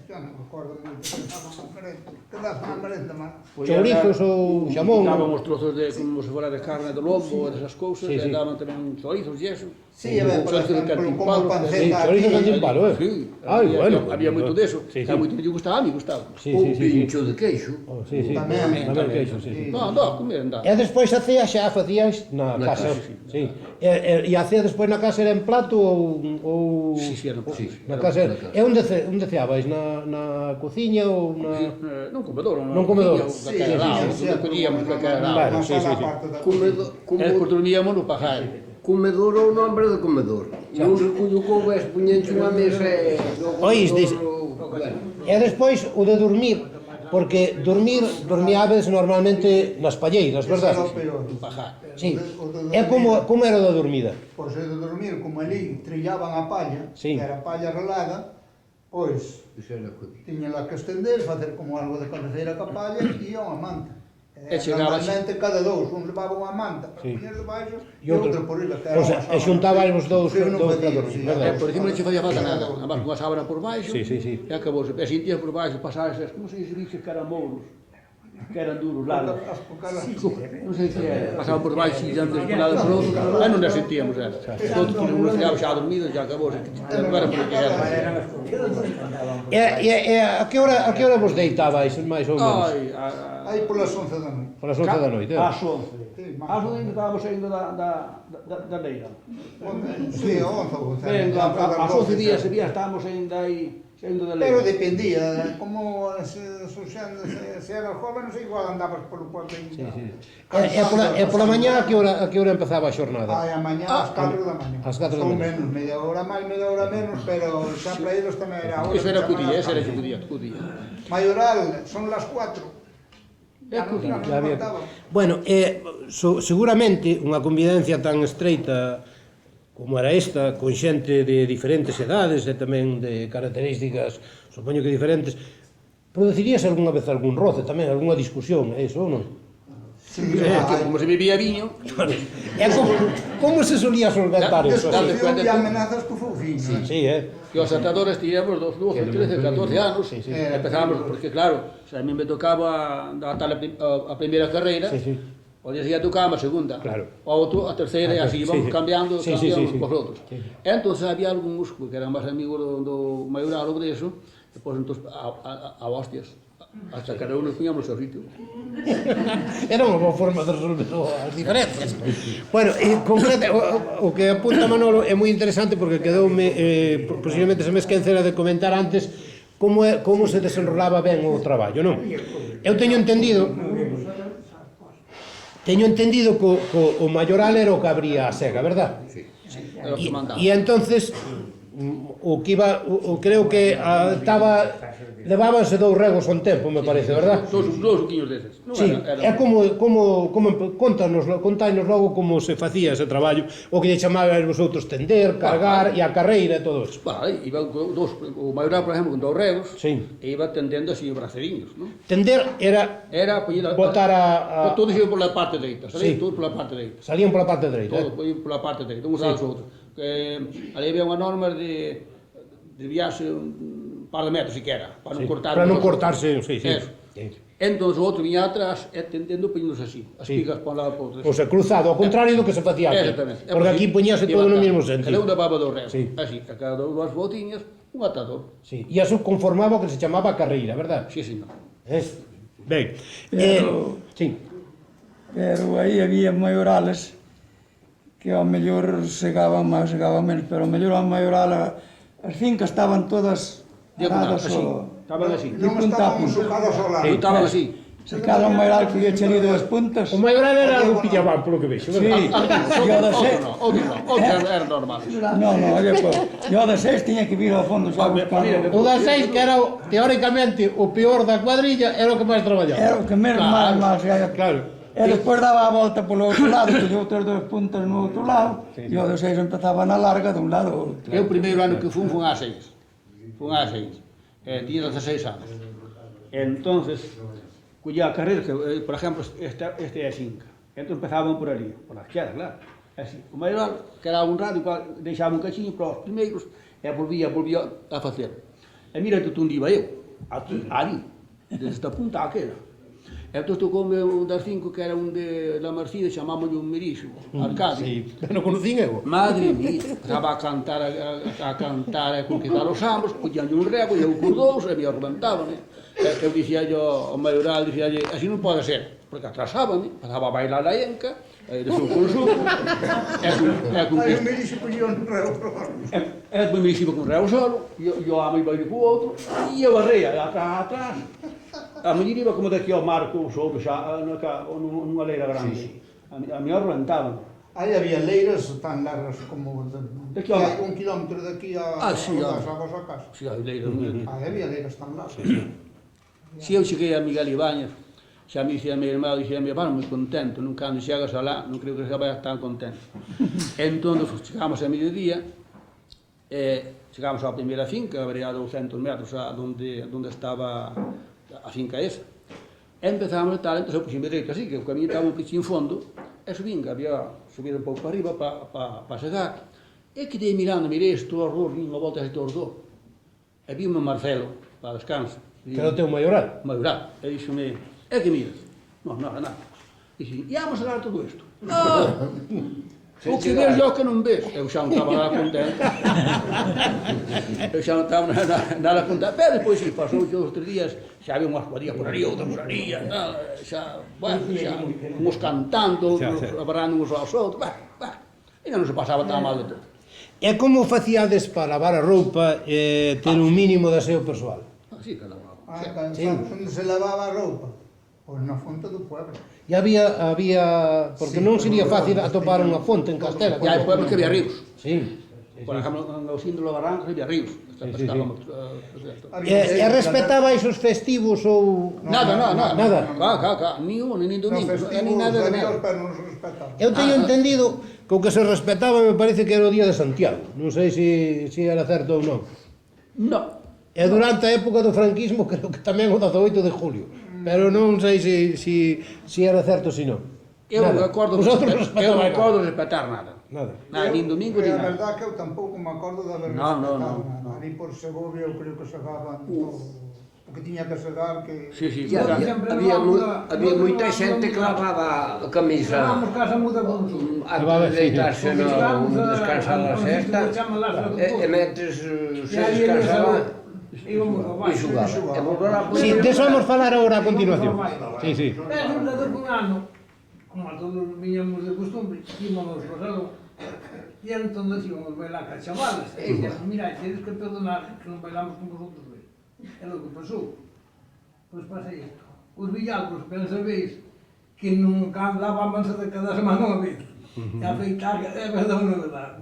Eu non me acordo moito, pensaban a merenda. Que dás na merenda, man? Chourizos ou xamón? Dábamos trozos de, como se fora de carne de lombo, desas cousas, Sí, e sí. daban tamén chorizos e eso. Sí, a ver, por Chorizos de exemplo, como cantimpalo. panceta. Sí, chorizo cantimpalo, Sí, Ai, bueno. había moito deso. Sí, Era sí. moito que lle gustaba, a mí gustaba. Sí, Un sí, sí. pincho de queixo. Oh, sí. Tamén. Tamén queixo, sí. No, comer, andar. E despois a cea xa a facíais na casa. casa, Sí. E a cea despois na casa era en plato ou Sí, era Sí. na era casa. na casa. E onde ceabais? Na cociña ou na Non comedor, Non comedor. Sí, onde collíamos que era lado. Vale, sí. Despois dormíamos no pajar. Comedor ou nombre de comedor. E un recullo con ves puñenche unha mesa e... Oís, E despois o de dormir, porque dormiabes normalmente nas palleiras, verdad? Pajar. Sí. E como era o da dormida? Pois é de dormir, como ali trillaban a palla, Sí. que era palla relada, pois Iso era codillo. tiña lá que estender, facer como algo de cabeceira ca palla e iban a manta. E chegabas- Normalmente cada dous, un levaba unha manta para Sí. poñer debaixo E e outro por riba. O sea, e xuntabais vos dous Eu non para facía, dormir, sí, verdad? Por encima non che facía falta nada. Además, unha sábana por baixo, Sí. e acabou. E sentías por baixo, pasar esas, como se dice que eran mouros, que eran duros, largos. Non sei que era. Pasaban por baixo e antes por lado por outro, e non as sentíamos, era. Todo que nos quedaba xa dormido, xa acabou, non era por que era. E a que hora vos deitabais, máis ou menos? Ai, Aí polas 11 da noite. Polas 11 da noite, Ás 11. Sí, Ás 11 estábamos saindo da leira. Sí, a 11 ou 11. Venga, ás 11 días estábamos saindo aí, saindo da Pero leira. dependía, como se era joven, non sei, igual andabas polo pueblo aí. E pola mañá a que hora empezaba a xornada? Ai, a mañá ás 4 da mañá. Ás 4 da Ou mañá. menos, media hora máis, media hora menos, pero xa para eles tamén era a hora. Eso era que cudía, ese chamaban era as cudía. Maioral, son las 4. É cudía. Ya había- Bueno, seguramente unha convivencia tan estreita como era esta, con xente de diferentes edades e tamén de características, supoño que diferentes, produciríase algunha vez algún roce tamén, algunha discusión, é iso ou non? Sí, Que como se bebía viño, E como se solía solventar iso? Dale Discusión cuenta e tú. amenazas co fouciño. Sí, que os atadores tiñamos 12, 13, 14 anos, empezábamos, porque claro, a mí me tocaba dar a primeira carreira, Sí, sí. O día seguinte tocaba a segunda, Claro. o outro, a terceira, e así, vamos cambiando, Sí, cambiando sí. cos outros. Entonces había algúns que eran máis amigos do maioral ou de eso, e pois entón a hostias, hasta cada uno poñamos o seu sitio. Era unha boa forma de resolver as diferencias. Bueno, concreto, o que apunta Manolo é moi interesante porque quedoume, posiblemente se me esquecera de comentar antes, como se desenrolaba ben o traballo, non? Eu teño entendido que o maioral era o que abría a sega, verdad? Sí. Era o que mandaba. E entonces o que iba, creo que levábanse 2 regos ao tempo, me parece, verdad? Dous suquiños deses. Non Sí, era- é contanos logo como se facía ese traballo, o que lle chamabais vosotros tender, cargar e a carreira e todo eso. Bueno, iba o maioral, por exemplo, con 2 regos, Sí. e iba tendendo así os braceriños, non? Tender era Era poñer botar a todo iba pola parte dereita, Sí. sabes? Todo pola parte dereita. salían pola parte dereita. Todo poñer pola parte dereita, uns aos outros. Ali había unha norma de viaxe un par de metros siquera, para non cortar. Para non os- cortarse, sí. Eso. Entón o outro viña atrás e tendendo poñéndose así, as Sí. pigas para un lado para outro. O sea, cruzado, ao contrario do que se facía aquí. Exactamente. Porque aquí poñíase todo no mesmo Cada un sentido. levaba 2 regos, Sí. así, a cada dúas botiñas, un atador. Sí. E eso conformaba o que se chamaba carreira, verdad? Sí, señor. Ben. Sí. Pero aí había maiorales que ao mellor segaban máis, segaban menos, pero ao mellor a maioral, as fincas estaban todas Diagonal, aradas así. ao... Estaban así. Non punta a estábamos punta. sucados ao lado. Estaban así. Se cada un maioral que lle chelido as puntas... O maioral era algo pillaban, polo que vexo, Sí, verdad? e o da seis... Outro era normal. No, había pouco. E o da seis tiña que vir ao fondo xa buscando... O das 6, que era teóricamente o peor da cuadrilla, era o que máis traballaba. Era o que menos máis... Claro. E despois daba a volta polo outro lado, que lle outras 2 puntas no outro lado, e o da seis empezaba na larga dun lado ao outro. Eu o primeiro ano que fun A6. Fun A6. Tiña 16 anos. Entonces, cuya carreira, que, por exemplo, este é a Xinca. Entón empezaban por ali, por a esquerda, claro. Así, o maioral, que era un radio, deixaba un cachiño para os primeiros, e volvía a facer. E mira que onde iba eu, aquí, ali, desde esta punta àquela. Entón tocoume un das 5 que era un de La Marcida, chamámoslle un Mirixo, Arcadio. Sí, non conocín eu. Madre mía, estaba a cantar, a cantar e conquistar os ambos, poñanlle un rego e eu por 2 e me arrebentaban. Eu dicía ao maioral, dicía así non pode ser, porque atrasábame, pasaba a bailar a enca, de seu consumo, Aí o Miri se poñía un reo pro ano. e depois me iba con reo solo, e o amo iba ir co outro, e eu arreia atrás. A muller iba como daqui ao mar co outro xa, nunha leira grande. A mí arrebentaban. Aí había leiras tan largas como Daqui ao- 1 kilómetro daqui a Sí, das águas a casa. Si, a leira non é. Aí había leiras tan largas. Se eu cheguei a Miguel Ibáñez, xa me dicía a meu irmão, dicía a meu irmão, moi contento, non cando chegas alá, non creo que xa vayas tan contento. Entón, chegamos a mediodía, chegamos á primeira finca, habería 200 metros a donde estaba a finca esa. E empezamos a tal, entón eu puxime dereito así, que o camiño estaba un pichín fondo, e subín, que había subido un pouco para arriba para chegar. E quedei mirando, mirei isto ao redor, vim unha volta así ao redor. E vi un Marcelo, para descanso. Que era o teu maioral. Maioral. E dixo-me, é que miras? Non, nada. Dixo, e vamos a dar todo isto. O que ves é o que non ves. Eu xa non estaba nada contento. Eu xa non estaba nada contento. Pero depois, si, pasou os 3 días, xa había unhas cuadrillas por ali, outras por ali, xa, bueno, xa, uns cantando, abarrando uns aos outros, e non se pasaba tan mal de todo. E como facíades para lavar a roupa e ter un mínimo de aseo persoal? Así que lavaba. Sabes onde se lavaba a roupa? Pois na fonte do pueblo. E había porque non sería fácil atopar unha fonte en Castela. E hai pueblos que había ríos. Sí. Por exemplo, no síndolo Barrancos había ríos. Pescábamos. E respetabais os festivos ou... Nada. Nada. Ni un, ni Nos domingo, festivos ni nada de de Dios, nada. pero non se respetaba. Eu teño entendido que o que se respetaba me parece que era o día de Santiago. Non sei se era certo ou non. No. E durante a época do franquismo creo que tamén o 18 de julio. Pero non sei se era certo ou se non. Eu Nada. recordo Vosotros eu respetabais recordo respetar nada. nada. Nada, nin domingo, E nin a nada. verdad que eu tampouco me acordo de haber No. respetado nada. Ali por Segovia eu creo que se daban todo o que tiña que segar, que... Sí, sí, E había moita xente que lavaba a camisa Levábamos casa muda con nosotros. Antes de deitarse no descansar a sexta, e metes se descansaba Íbamos ao e baixo. xugaba. E volver a Sí, de eso vamos falar ahora a continuación. Sí, sí. Pero un dado un ano, como a todos viñamos de costumbre, íbamos ao salón, e entón íbamos bailar ca chavalas, e dixemos, mira, tedes que perdonar que non bailamos con vosotros hoy. É lo que pasou. Pois pasa isto. Os villacos, ben sabéis, que non dábamos de cada semana unha vez. E a feitar, é verdade ou non é verdade?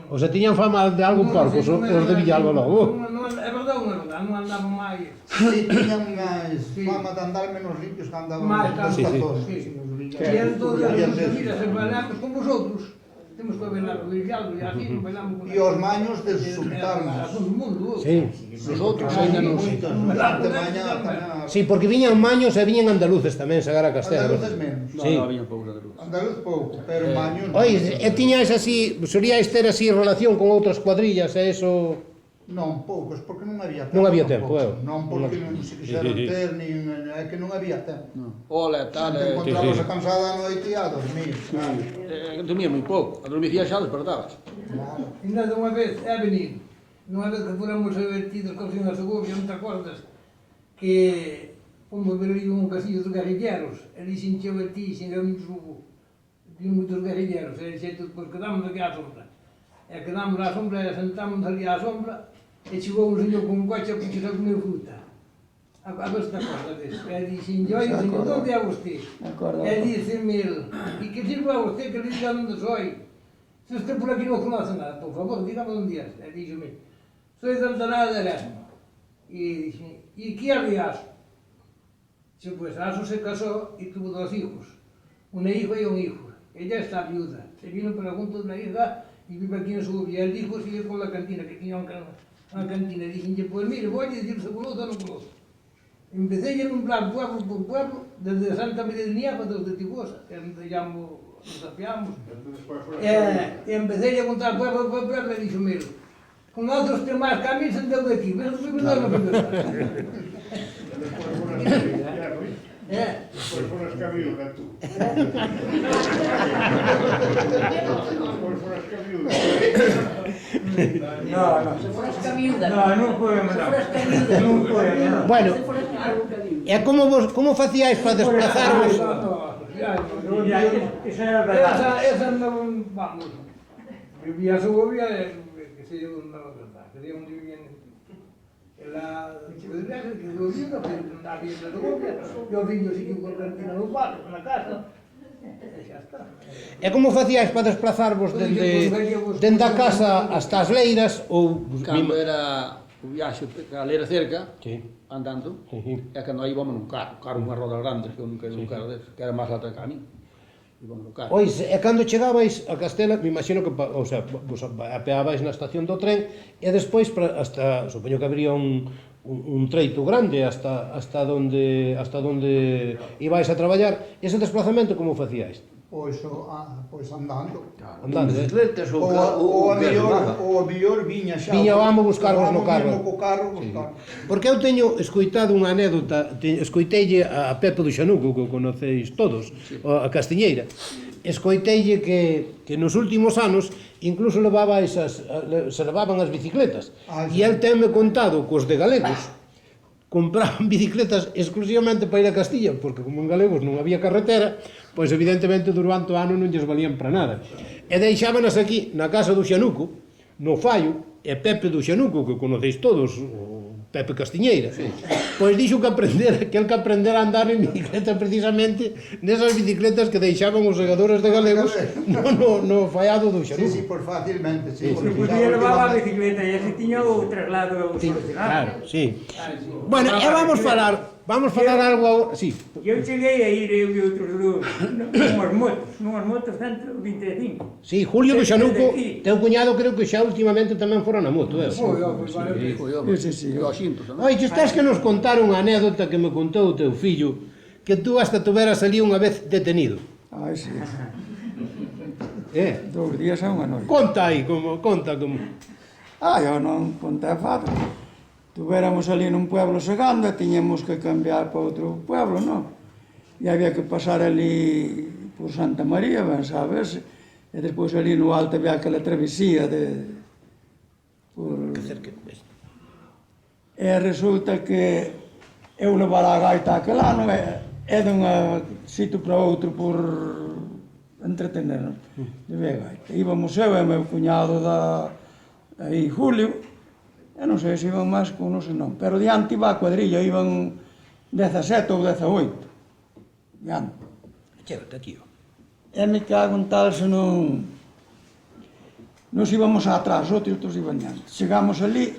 O sea, tiñan fama de algo porcos os de Villalba logo. É verdade ou non é verdade? Non andaban máis. Sí, tiñan máis fama de andar menos limpios que andaban Máis dos sí, sí. tazones. Sí. Os villanos. E entón, Habían de- mira, se bailamos con vosotros, temos que bailar con Villalba e así, bailamos con... E os maños de soltarnos. A todo o mundo. Sí. Nosotros ainda non... Moitos, durante mañá tamén. Sí, porque viñan maños e viñan andaluces tamén, sagar a Castela. Andaluces menos. No, Sí. no, había poucos de luz. Andaluz pouco, pero maños... Oi, e tiñais así, solíais ter así relación con outras cuadrillas e eso... Non, poucos, porque non había tempo. Non había tempo, tampouco. eu. Non porque non se quixeron Sí, sí, sí. ter, nin é que non había tempo. Ola, tal, Te encontramos sí. a cansada a noite e a dormir. Claro. dormía moi pouco. A dormir xa despertabas. Claro. Ainda de unha vez, é venir, nunha vez que fóramos divertidos con o señor Segovia, non te acordas, que fomos ver ali un castillo dos guerrilleros, e dixen che a ti, xe era un subo, vi moitos guerrilleros, e dixen, pois quedamos aquí á sombra. E quedamos á sombra, e sentamos ali á sombra, e chegou un señor con un coche a puxer a comer fruta. A ver se te acordas disso. E dixen, yo, e señor, onde é vostede? E dicen, e que sirva a vostede que le diga onde soy? Se usted por aquí non conoce nada, por favor, dígame onde é. E díxome, soy de Aldanada de Erasmo. E dixen, e que é de Aso? Dixe, pues Aso se casó e tuvo 2 hijos, una hija e un hijo. Ella está viuda. Se vino para junto de la hija y vive aquí en Segovia. El hijo sigue con la cantina, que tenía una cantina. Y dije, pues mire, voy a decir, ¿se conoce o no conoce? Empecé a nombrar pueblo por pueblo, desde Santa María de Nieva, desde Tibosa, que nos apiamos. Y empecé a contar pueblo por pueblo, y dije, mire, con otros temas cambios se deu de aquí, pero no me deu Despois foras cabiuda, tú. Despois foras cabiuda. Non podemos dar. Non podemos. Bueno, e como facíais para desplazarvos? Mira, esa era a verdade. Esa non, vamos, vivía a Segovia, que se lle non daba verdade, que onde vivían la ciudad que quedou viendo, que non había en Segovia, e os niños seguían con cantina no barrio, na casa, e xa está. E como facíais para desplazarvos dende a casa hasta as leiras ou... Cando era o viaxe a leira cerca, Sí. andando, Sí. e cando aí íbamos nun carro unha roda grande, que eu nunca ido nun carro deses, que era máis alta que a mí. Íbamos no carro. Ois, e cando chegabais a Castela, me imagino que, o sea, vos apeabais na estación do tren e despois hasta, supoño que habría un treito grande hasta onde ibais a traballar. Ese desplazamento como facíais? Pois andando. Andando, bicicletas ou Ou a que mellor viña xa. Viña o amo buscarvos no carro. Viña co carro buscar. Porque eu teño escoitado unha anécdota, escoiteille a Pepe do Xanuco, que o conocéis todos, a Castiñeira. Escoiteille que nos últimos anos incluso se levaban as bicicletas. E el tenme contado que os de galegos compraban bicicletas exclusivamente para ir a Castilla, porque como en galegos non había carretera, pois evidentemente durante o ano non lles valían para nada. E deixábanas aquí, na casa do Xanuco, no Fallo, e Pepe do Xanuco, que conocéis todos, o Pepe Castiñeira, pois dixo que el que aprendera a andar en bicicleta precisamente nesas bicicletas que deixaban os segadores de galegos no fallado do Xanuco. Sí, por facilmente, sí. Se podía levar a bicicleta e así tiña o traslado solucionado. Claro, sí. Bueno, e vamos falar algo agora, sí. Eu cheguei a ir eu e outros dous nunhas motos 125. Sí, Julio do Xanuco, teu cuñado creo que xa últimamente tamén fora na moto, Pois, vale, Eu xinto, non? Oi, estás que nos contar unha anécdota que me contou o teu fillo, que tú hasta tuveras ali unha vez detenido. Ai, sí. 2 días a unha noite. Conta aí, conta como... Eu non contei fado. tuviéramos ali nun pueblo segando e tiñamos que cambiar para outro pueblo, non? E había que pasar ali por Santa María, ben sabes, e despois ali no alto había aquela travesía de... Por... E resulta que eu levar a gaita aquel ano e dun sitio para outro por entretenernos de ver gaita. Íbamos eu e meu cuñado aí Julio, e non sei se iban máis con non sei non, pero diante iba a cuadrilla, iban 17 ou 18. Diante. Chégate aquí, ó. E me cago en tal se non... Nos íbamos atrás, outros iban diante. Chegamos ali,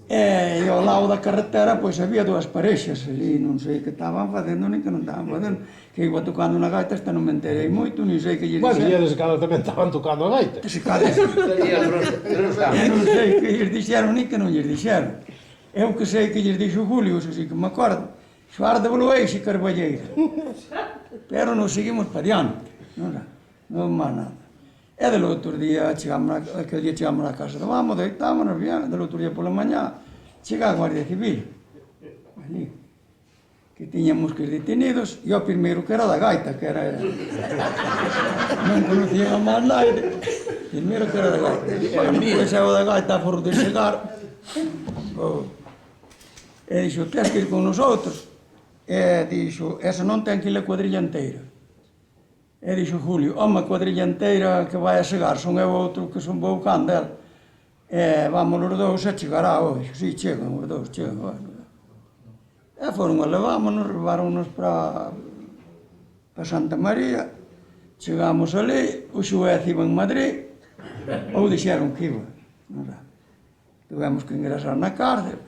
e ao lado da carretera, pois había dúas parexas ali, non sei que estaban facendo, nin que non estaban facendo, que iba tocando na gaita, esta non me enterei moito, nin sei que lles Bueno, e dixeron. eles cada tamén estaban tocando a gaita. Se cada... non sei que lles dixeron, nin que non lles dixeron. Eu que sei que lles dixo Julio, eso sí que me acordo, Xoar de Bolueixe e Carballeira. Pero nos seguimos para diante, non máis nada. E del outro día, aquel día chegamos á casa do amo, deitámonos bien, del outro día pola mañá, chega a Guardia Civil, ali, que tiñamos que ir detenidos, e o primeiro que era da gaita, que era... non conocían a máis naide, primeiro que era da gaita. Pois o da gaita for de chegar, e dixo, tens que ir con nosotros, e dixo, esa non ten que ir a cuadrilla inteira. E dixo Julio, home, a cuadrilla inteira que vai a chegar, son eu outro que son vou candel. E vamos os dous e chegará hoxe. Si, chegan os dous, chegan. E foron a levámonos para Santa María. Chegamos ali, o xuez iba en Madrid, ou dixeron que iba. Tivemos que ingresar na cárcel.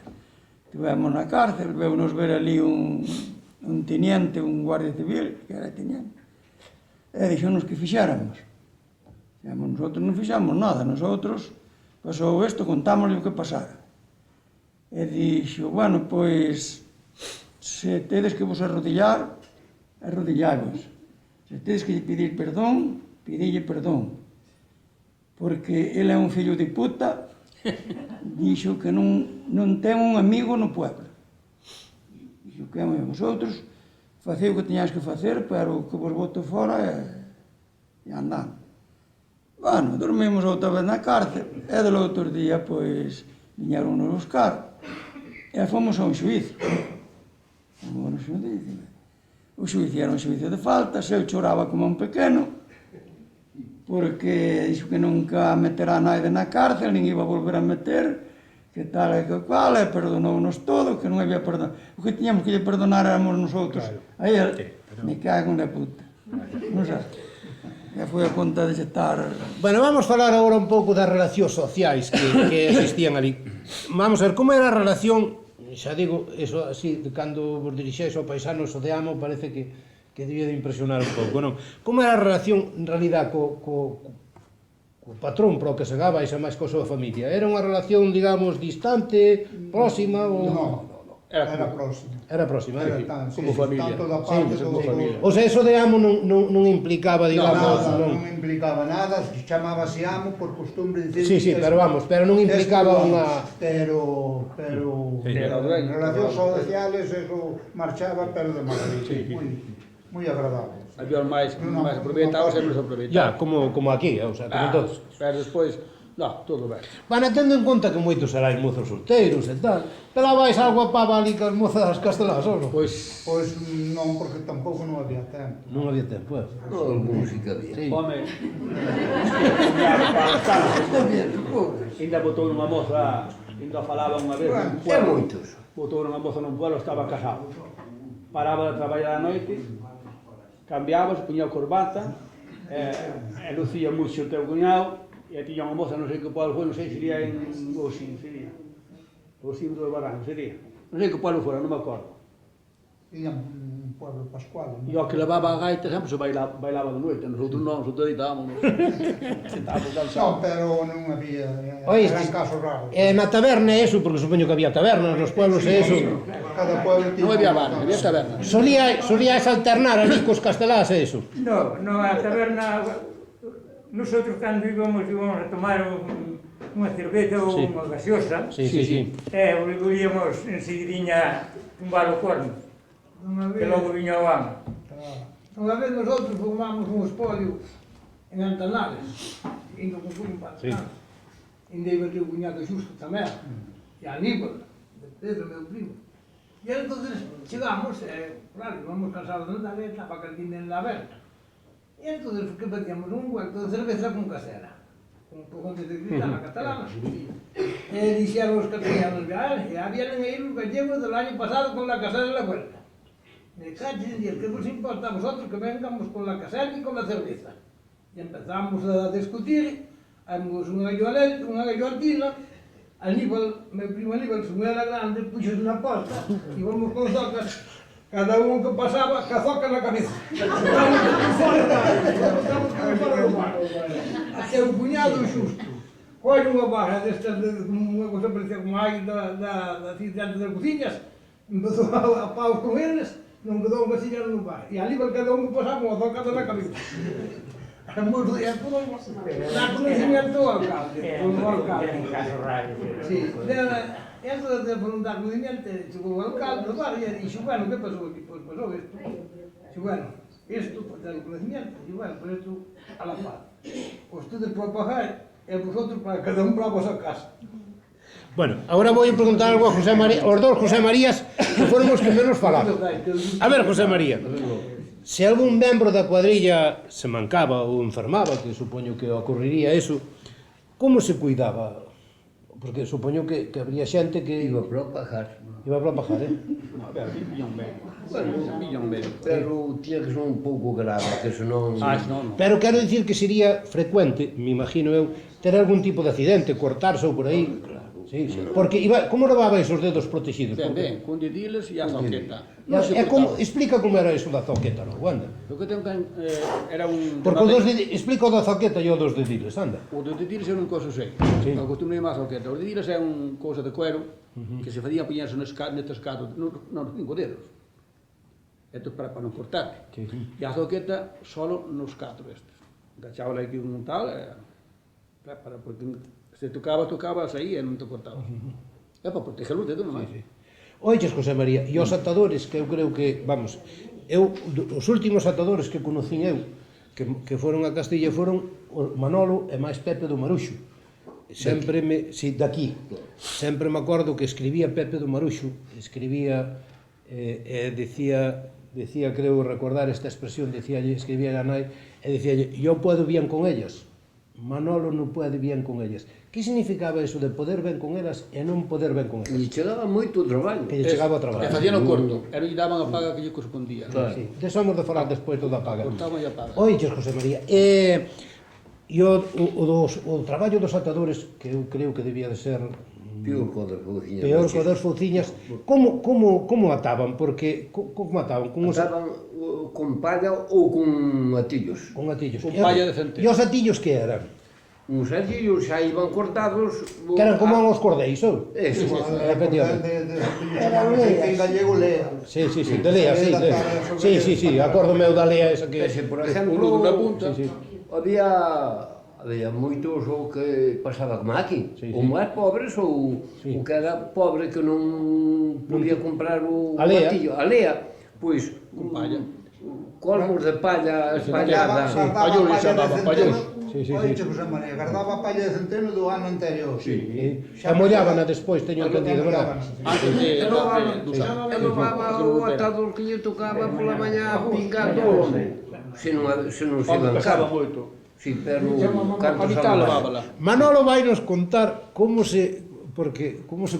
Tivemos na cárcel, veunos ver ali un teniente, un guardia civil, que era teniente. E dixonos que fixéramos. Nosotros non fixamos nada, nosotros pasou isto, contámosle o que pasara. E dixo, bueno, pois, se tedes que vos arrodillar, arrodillavos. Se tedes que pedir perdón, pedille perdón. Porque ele é un fillo de puta, dixo que non ten un amigo no pueblo. Dixo que vosotros facei o que tiñais que facer, pero que vos boto fora e andando. Bueno, dormimos outra vez na cárcel, e del outro día, pois, viñeron nos buscar, e fomos a un xuizo. O xuizo era un xuizo de faltas, eu choraba como un pequeno, porque dixo que nunca meterá naide na cárcel, nin iba a volver a meter, que tal e que cual, e perdonounos todo, que non había perdón. O que tiñamos que lle perdonar éramos nosotros. A ele, me cago na puta. Non sabes? E foi a conta de estar... Bueno, vamos falar agora un pouco das relacións sociais que existían ali. Vamos a ver, como era a relación, xa digo, eso así, de cando vos dirixéis ao paisano, eso de amo, parece que debía de impresionar un pouco, non? Como era a relación, en realidad, co patrón para o que segabais a máis cosa da familia? Era unha relación, digamos, distante, próxima ou... No, era próxima. Era próxima, era como familia. Tanto da parte como familia. O sea, eso de amo non implicaba, digamos... Non implicaba nada, chamábase amo por costumbre de Sí, pero vamos, pero non implicaba unha... Pero en relacións sociales eso marchaba, pero de maravilla, moi agradable. Había os máis aproveitados e menos aproveitados. Ya, como aquí, o sea, como todos. Pero despois, todo ben. Bueno, tendo en conta que moitos erais mozos solteiros e tal, pelabais algo a pava ali que as mozas castelás, ou non? Pois non, porque tampouco non había tempo. Non había tempo, Oh, música había. Sí. Home, ainda botou nunha moza, ainda falaba unha vez, Bueno, É moitos. botou nunha moza nun pueblo, estaba casado. Paraba de traballar a noite, cambiaba, se puña a corbata, e lucía mucho o teu cuñado, e tiña unha moza, non sei que pueblo foi, non sei se sería en Oxín, sería. Oxín do Barranco, sería. Non sei que pueblo fora, non me acordo. Ían un pueblo pascual. E o que levaba a gaita sempre se bailaba de noite, nosotros non, nosotros deitábamos. Estábamos Non, cansados. pero non había, Oístes, eran casos raros. na taberna eso, porque supoño que había tabernas nos pueblos e eso. Cada pueblo Non había bar, había taberna. Solíais alternar ali cos castelás e eso. No, a taberna nosotros cando íbamos a tomar unha cerveza ou unha gaseosa, volvíamos enseguidinha tumbar o corno, que logo viña o ama. Unha vez nosotros formamos un espolio en Antanales, indo con un Antanales. Ainda iba ter o cuñado Xusto tamén, e a Aníbal, de Pedro, meu primo. E entonces chegamos, claro, íbamos cansados de andar, estaba a cantina en la aberta. E entonces, que facíamos? Un vuelto de cerveza con casera, con un pojón de gritana catalana. E dixeron os castellanos, ya vienen aí los gallegos del año pasado con la casera de la vuelta. Me caches en Dios, ¿qué nos importa a vosotros que vengamos con la casera y con la cerveza? Y empezamos a discutir, hemos unha gallotina, Aníbal, meu primo Aníbal, su era grande, puxos na porta, íbamos con zocas, cada un que pasaba, ca zoca na cabeza. Estamos fora do bar. Até o cuñado Xusto, colle unha barra destas, unha cosa parecida como hai da cidade das cociñas, empezou a pau con eles, non quedou unha silla no bar. E ali cada un que pasaba unha zocada na cabeza. Éramos na conocimiento do alcalde. En caso raro. Sí, eso de preguntar conocimiento, chegou o alcalde do bar e dixo, bueno, que pasou aquí? Pois pasou isto. Dixo, bueno, isto, por ter o conocimiento, dixo, bueno, por isto a la paz. Ustedes para pagar e vosotros para cada un para a vosa casa. Bueno, agora vou preguntar algo a José María, aos dos José Marías que foron os que menos falaron. A ver, José María, se algún membro da cuadrilla se mancaba ou enfermaba, que supoño que ocurriría eso, como se cuidaba? Porque supoño que habría xente que... Iba para pagar. Iba para pagar, A ver, viñan ben. Viñan ben. Pero tiña que ser un pouco grave, que senón... Non. Pero quero dicir que sería frecuente, me imagino eu, ter algún tipo de accidente, cortarse ou por aí. Sí, sí. Porque iba, como levabais os dedos protegidos? Ben, con dediles e a zoqueta. Explica como era iso da zoqueta, non, anda. O que ten era un... Porque explica o da zoqueta e o dos dediles, anda. O dos dediles é un cousa sei. Sí. O costumbre máis zoqueta. Os dediles é un cousa de cuero que se facía poñerse nestes cados, nos 5 dedos. Esto para non cortar. Sí. E a zoqueta solo nos 4 estes. Agachábala aquí un tal, porque se tocabas aí e non te cortaba. É para proteger os dedos nomás. Sí. Oiches, José María, e os atadores, que eu creo que, vamos, os últimos atadores que conocín eu, que foron a Castilla, foron o Manolo e máis Pepe do Maruxo. Sempre daqui, sempre me acordo que escribía Pepe do Maruxo, escribía, decía, creo recordar esta expresión, escribía a nai, e decía, yo puedo bien con ellas, Manolo non puede bien con ellas. Que significaba eso de poder ben con elas e non poder ben con elas? E chegaba moito traballo. Que lle chegaba a traballo. E facían o corto, e lle daban a paga que lle correspondía. Claro. Sí. Desamos de falar despois toda a paga. Cortaban a paga. Oiches, José María, e o traballo dos atadores, que eu creo que debía de ser Peor co das fouciñas. peor co das fouciñas, como ataban? Porque, como ataban? Ataban con palla ou con atillos. Con atillos. Con palla de centeno. E os atillos que eran? Uns atillos xa iban cortados... Que eran como os cordeis, ou? Eso. Efectivamente. En gallego lea. Sí, de lea, sí, acórdome eu da lea esa que... Ese, por exemplo, na punta, había moitos o que pasaba como aquí, Sí. ou máis pobres ou o que era pobre que non podía comprar o atillo, a lea, pois con palla. colmos de palla espallada. Pallón, lle chamaban, pallón. Oiche, José María, guardaba a palla de centeno do ano anterior. E mollábana despois, teño entendido, verdad? Antes de Levaba o atador que lle tocaba pola mañá pingando o home, se non se iban pasaba caro. moito. Sí, pero A cantos mitad anos? levábala. Manolo vai nos contar como se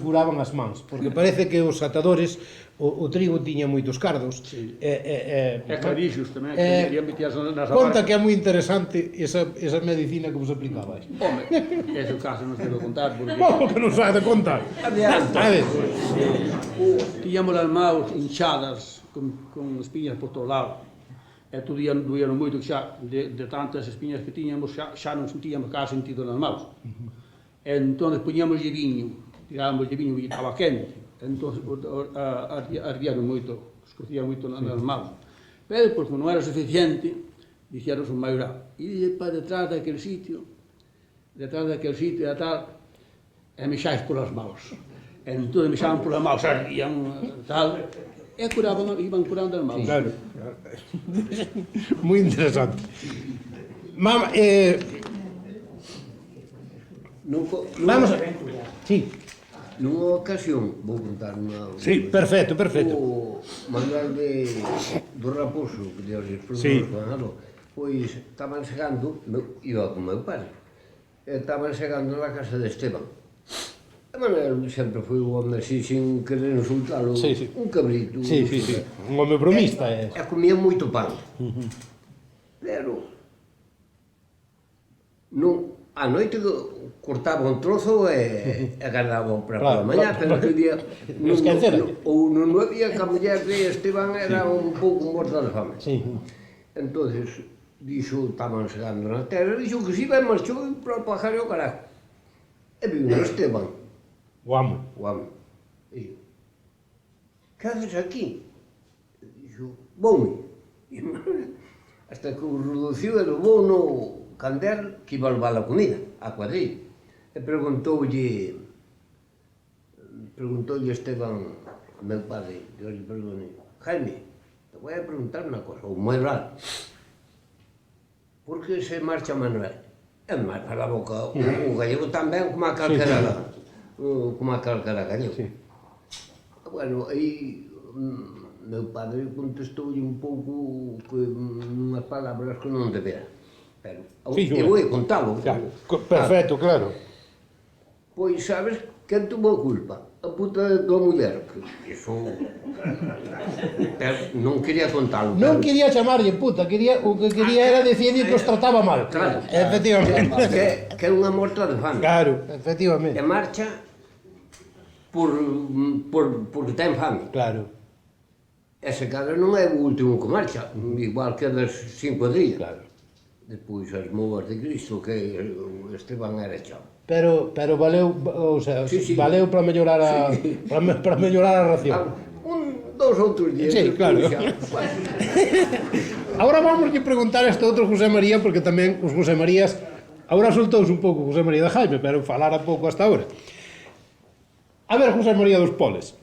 curaban as mans, porque parece que os atadores o trigo tiña moitos cardos. E cladixos tamén, Eh, que querían metías nas Conta abarcas. que é moi interesante esa medicina que vos aplicabais. Home, ese caso non se lo contar, porque Como que non sabe de contar? Adiante. A ver, tiñamos as maus hinchadas con espiñas por todo lado. E doían moito xa, de tantas espiñas que tiñamos, xa non sentíamos cada sentido nas maus. E entón poñíamos viño, tirábamos viño e estaba quente. Entón ardían moito, escocían moito nas maus. Pero, pois, non era suficiente, dixeros un maioral, e para detrás daquele sitio e tal, e mexáis polas maus. E entón mexaban polas maus, ardían, tal, e curaban, iban curando as maus. Claro. Moi interesante. Mama, vamos a... Sí. Nunha ocasión, vou contar unha... Sí, perfecto, perfecto. O Manuel do Raposo, que Dios lhes perdone, pois estaban segando, iba con meu padre, estaban segando na casa de Esteban. E Manuel sempre foi un home así, sin querer insultalo, un cabrito. Sí. Un home bromista. E comía moito pan. Pero non, a noite cortaba un trozo e agardaba para a mañá, pero aquel día ou non había que a muller de Esteban era un pouco morta de fame. Entonces dixo, estaban segando na terra, dixo que si ben marchou para o pajar e o carajo. E viu o Esteban. O amo. Dixo, que haces aquí? Dixo, voume. Hasta que o reduciu e levou no candel que iba a levar a comida, a cuadrilla. E preguntoulle Esteban, meu padre, Dios lle perdone, Jaime, te voy a preguntar unha cosa, o maioral, por que se marcha Manuel? É máis para a boca, o gallego tamén como a calcara gallego. Bueno, aí meu padre contestoulle un pouco unhas palabras que non debera. Pero eu vou contalo. Perfecto, claro. Pois sabes quen tuvo a culpa? A puta da tua muller. Iso... non quería contalo. Non quería chamarlle puta, o que quería era decir que os trataba mal. Claro. Efectivamente. Que é unha morta de fame. Claro, efectivamente. E marcha porque ten fame. Claro. Ese cara non é o último que marcha, igual que das 5 días. Claro. Despois as movas de Cristo, que Esteban era chao. Pero valeu, o sea, valeu para mellorar a para mellorar a ración. Dous outros días. Sí, claro. Agora vamos a preguntar a este outro José María, porque tamén os José Marías, agora soltouse un pouco José María de Jaime, pero falara pouco hasta agora. A ver, José María dos Poles,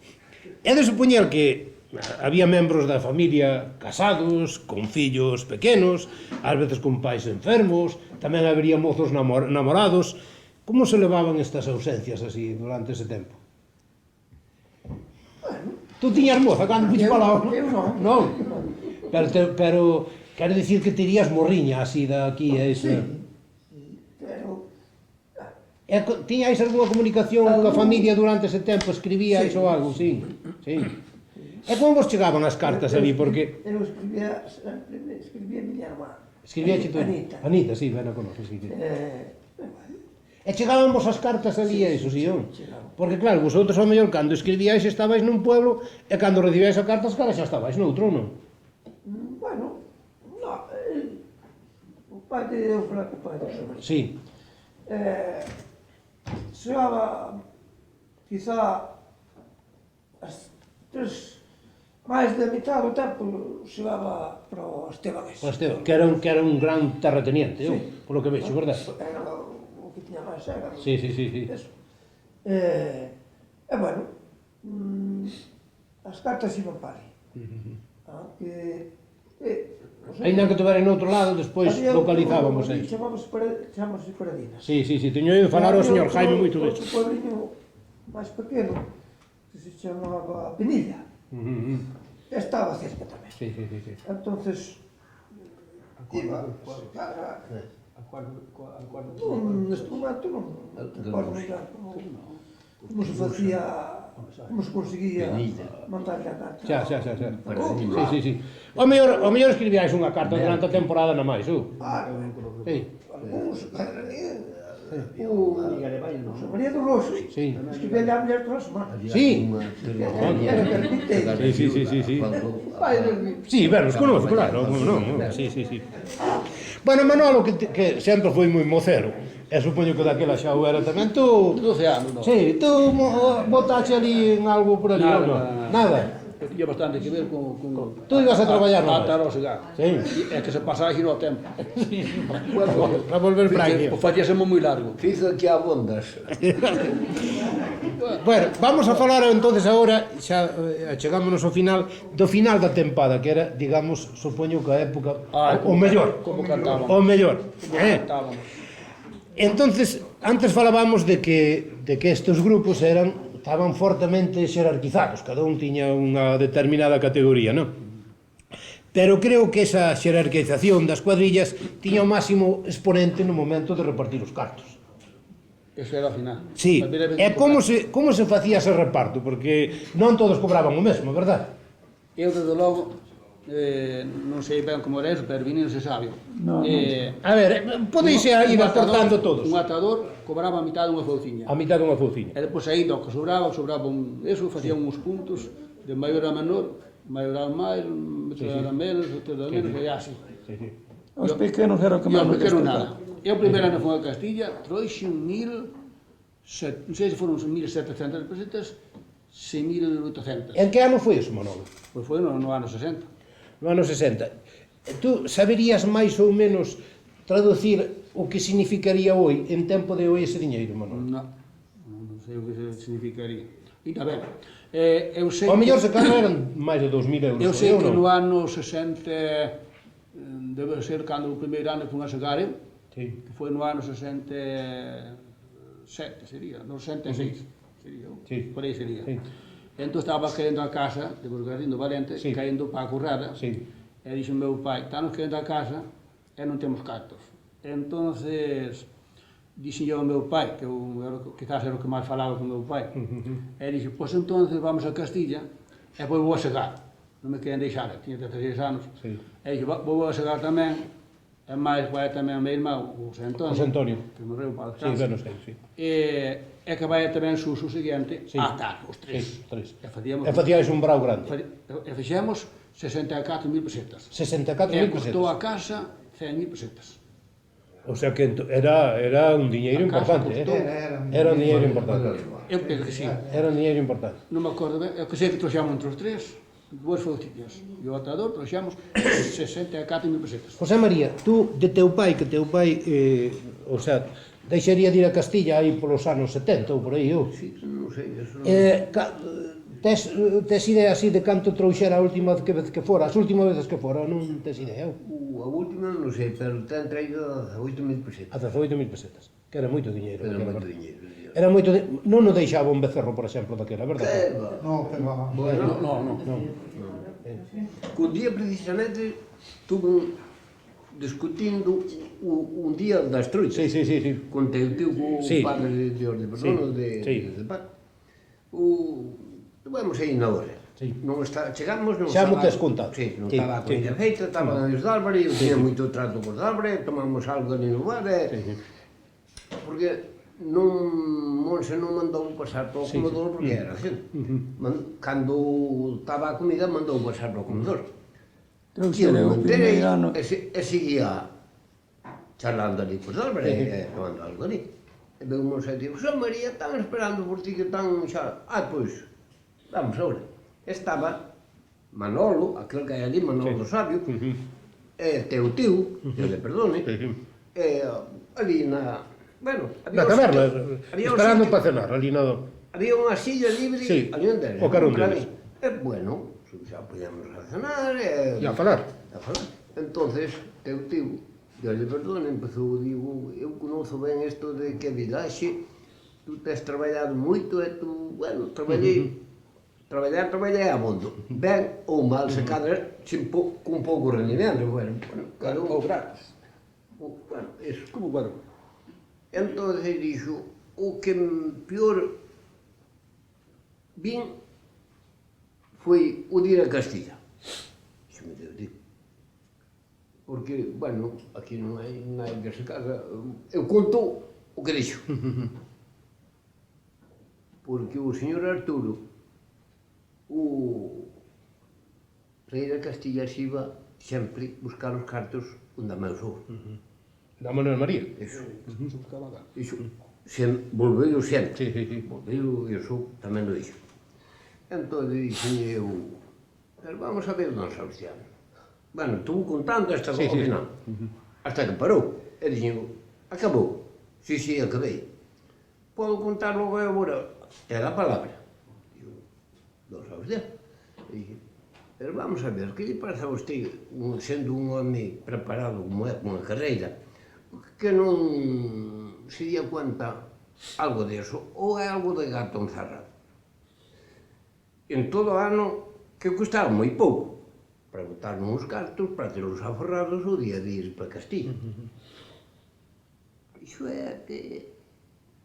é de supoñer que había membros da familia casados, con fillos pequenos, ás veces con pais enfermos, tamén habería mozos namorados. Como se levaban estas ausencias así durante ese tempo? Tú tiñas moza cando fuiste para lá? Eu non. Non? Pero quero dicir que terías morriña así daqui a ese... Pero... Tiñais algunha comunicación coa familia durante ese tempo? Escribíais ou algo? Sí. E como vos chegaban as cartas ali? Porque... Eu escribía miña irmá. Escribía tú? Anita, sí, ben a conoces. E chegaban vos as cartas ali a iso, sí, non? Porque claro, vosotros ao mellor cando escribíais estabais nun pueblo e cando recibíais a cartas, cara, xa estabais noutro, non? Bueno, no, o pai de eu falar co pai de José María. Sí. Chegaba, quizá, as 3, máis da mitad do tempo chegaba para o Esteban ese. O Esteban, que era un gran terrateniente, polo que vexo, verdad? Era o que tiña máis era. Sí. Eso. Bueno, as cartas iban para ali. Ainda que tuveren noutro lado, despois localizábamos aí. Chamámosse Paradinas. Sí, teño ido falar ao señor Jaime moito disto. Outro pueblinho máis pequeno, que se chamaba Penilla. Estaba cerca tamén. Sí. Entonces, iba para... Neste momento non recordo xa como se facía, como se conseguía mandarle a carta. Xa. Sí. O mellor escribíais unha carta durante a temporada na máis, ou? Sí. Algúns, José María do Rosso, escribía a muller todas as semanas. Sí. Era carpinteiro. Sí. Sí, ben, os conozco, claro. Sí. Bueno, Manolo, que sempre foi moi mocero, e supoño que daquela xa o era tamén, tú... 12 anos, non? Sí, tú botache ali en algo por ali, ou non? Nada. tiña bastante que ver con Tú ibas a traballar no atar ao segar. Sí. É que se pasaba xiro o tempo. Para volver para aquí. O facíasemo moi largo. Fizo aquí a bondas. Bueno, vamos a falar entonces agora, xa chegámonos ao final, do final da tempada, que era, digamos, supoño que a época, o mellor. Como cantábamos. O mellor. Cantábamos. Entonces, antes falábamos de que estes grupos estaban fortemente xerarquizados, cada un tiña unha determinada categoría, non? Pero creo que esa xerarquización das cuadrillas tiña o máximo exponente no momento de repartir os cartos. Eso era ao final. Sí, e como se facía ese reparto? Porque non todos cobraban o mesmo, verdad? Eu, desde logo, non sei ben como era eso, pero vini non se sabe. A ver, podeis ir aportando todos. Un atador cobraba a mitad dunha fouciña. A mitad dunha fouciña. E depois aí, do que sobraba eso, facían uns puntos de maior a menor, maior a máis, metro a menos, metro a menos, e así. Os pequenos eran o que E máis os me pequenos destacaban. nada. Eu primeiro ano fui a Castilla, trouxe non sei se foron 1.700 pesetas, 6.800. En que ano foi eso, Manolo? Pois foi no ano 60. No ano 60. Tú saberías máis ou menos traducir o que significaría hoy, en tempo de hoy, ese diñeiro, Manolo? Non sei o que significaría. E a ver, eu sei O mellor se calma eran máis de 2.000 euros. Eu sei que no ano 60, debe ser cando o primeiro ano fui a Segare, que foi no ano 67, sería, no 66, sería, por aí sería. Entón estaba querendo a casa, de Burgadín do Valente, caendo para a currada, e dixo meu pai, estamos querendo a casa e non temos cartos. Entonces, dixen eu ao meu pai, que quizás era o que máis falaba con meu pai, e dixo, pois entonces vamos a Castilla e pois vou a Segar. Non me queren deixar, tiña 16 anos. E dixo, vou a Segar tamén, e máis vai tamén a meu irmão, o José Antonio, que morreu para descanso. Sí, ben, sei. E que vai tamén su seguinte, a atar, os tres. E facíais un brau grande. E fixemos 64.000 pesetas. 64.000 E pesetas. costou a casa 100.000 pesetas. O sea que era un diñeiro importante, Era un diñeiro importante. Eu penso que sí. Era un diñeiro importante. Non me acordo ben, eu que sei que trouxamos entre os tres, duas fouciñas. E o atador trouxamos 64.000 pesetas. José María, tú, de teu pai, o sea, deixaría de ir a Castilla aí polos anos 70 ou por aí, ou? Sí, non sei, eso non... Tes idea así de canto trouxera a última vez que fora? As últimas veces que fora, non tes idea? A última non sei, pero ten traído 8.000 pesetas. A 18.000 pesetas, que era moito diñeiro. Era moito diñeiro. Era moito non o deixaba un becerro, por exemplo, daquela, verdad? No, pero... No. Un día precisamente estuve discutindo un día das truchas. Sí. Con teu tío, co padre de Orde, perdón, de Paco. Estuvemos aí na hora. Non chegamos, non xa mo estaba... tes contado. Sí, non estaba a comida feita, estaban os de Álvaro, eu tinha moito trato cos de Álvaro, tomamos algo ali no bar, porque Monse non mandou pasar para o comedor porque era gente. Cando estaba a comida mandou pasar para o comedor. E eu non enterei e seguía charlando ali cos de Álvaro, tomando algo ali. E veu Monse e digo, José María, están esperando por ti que están xa... Pois, vamos ahora. Estaba Manolo, aquel que hai ali, Manolo do Sabio, e teu tío, que le perdone, ali na... Bueno, na taberna, esperando para cenar, ali na... Había unha silla libre, ali onde era. O carón deles. Bueno, xa podíamos a cenar e... E a falar. Entonces, teu tío, Dios le perdone, empezou, digo, eu conozo ben isto de que a vilaxe, tú tes traballado moito e tú, bueno, traballar abondo. Ben ou mal, se cadra, con pouco rendimento, bueno, Ou gratis. Bueno, eso. Como bueno. Entón, dixo, o que pior vin foi o de ir a Castilla. Iso me deu, digo. Porque, bueno, aquí non hai nada que se casa. Eu conto o que dixo. Porque o señor Arturo, o rei da Castilla se iba sempre buscar os cartos onde a meu sou. Da Manuel María. Iso. Iso. Volveu sempre. Volveu, eu sou, tamén lo dixo. Entón, dixen eu, pero vamos a ver o don Sebastián. Bueno, estuvo contando hasta o final. Hasta que parou. E dixen, acabou. Sí, acabei. Podo contar logo agora. Era a palabra. Digo, don Sebastián. E dixen, pero vamos a ver, que lle parece a vostede, sendo un home preparado como é, con a carreira, que non se día cuenta algo deso, ou é algo de gato encerrado? En todo o ano, que custaba moi pouco, para botar uns cartos, para ter os aforrados o día de ir para Castilla. Iso é que,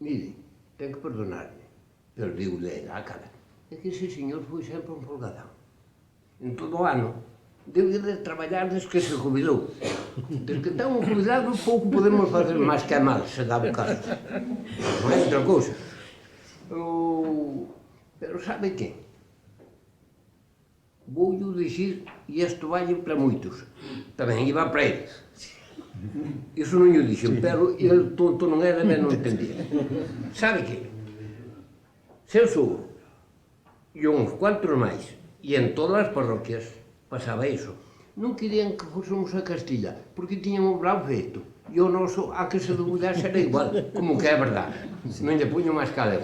mire, ten que perdonarme, pero digo-lhe a cara, é que ese señor foi sempre un folgadán. En todo o ano, deu de traballar desde que se jubilou. Desde que estamos jubilados, pouco podemos fazer máis que a mal, se dá o caso. Non é outra cousa. Pero sabe que? Voulle dicir, e isto vale para moitos, tamén iba para eles. Iso non o dixen, pero ele tonto non era, ben non entendía. Sabe que? Se eu sou, e uns cuantos máis, e en todas as parroquias pasaba iso. Non querían que fósemos a Castilla, porque tiñan o bravo feito. E o noso, a que se dubidase, era igual, como que é verdade. Non lle puño máis calor.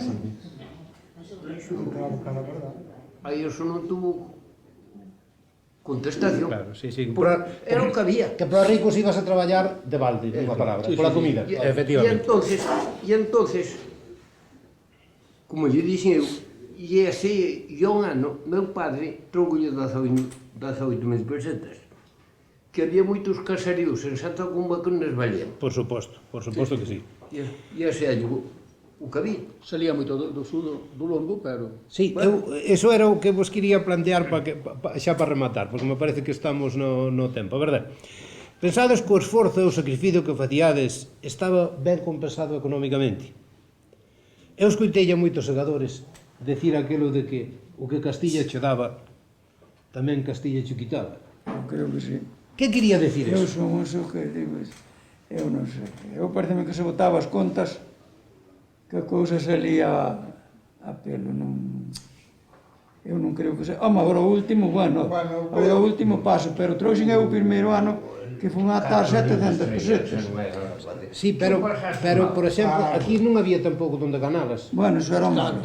Aí iso non tuvo contestación. Claro, sí. Era o que había. Que para ricos ibas a traballar de balde, unha palabra, pola comida, efectivamente. E entonces, como lle dixen eu, e ese un ano, meu padre trougolle 18.000 pesetas, que había moitos caseríos en Santa Comba que non les valían. Por suposto que sí. E ese é o que había. Salía moito do sur do longo, pero... Sí, eso era o que vos quería plantear xa para rematar, porque me parece que estamos no tempo, verdad? Pensades que o esforzo e o sacrificio que facíades estaba ben compensado económicamente. Eu escoitei a moitos segadores decir aquilo de que o que Castilla che daba, tamén Castilla che quitaba. Eu creo que sí. Que quería decir Eu eso? son eso que digo, eu non sei. Eu pareceme que se botaba as contas, que a cousa salía a pelo, non... Eu non creo que se... Home, agora o último, bueno, agora o último paso, pero trouxen eu o primeiro ano que fun a atar 700 pesetas. Sí, pero, por exemplo, aquí non había tampouco donde ganalas. Bueno, eso era o malo.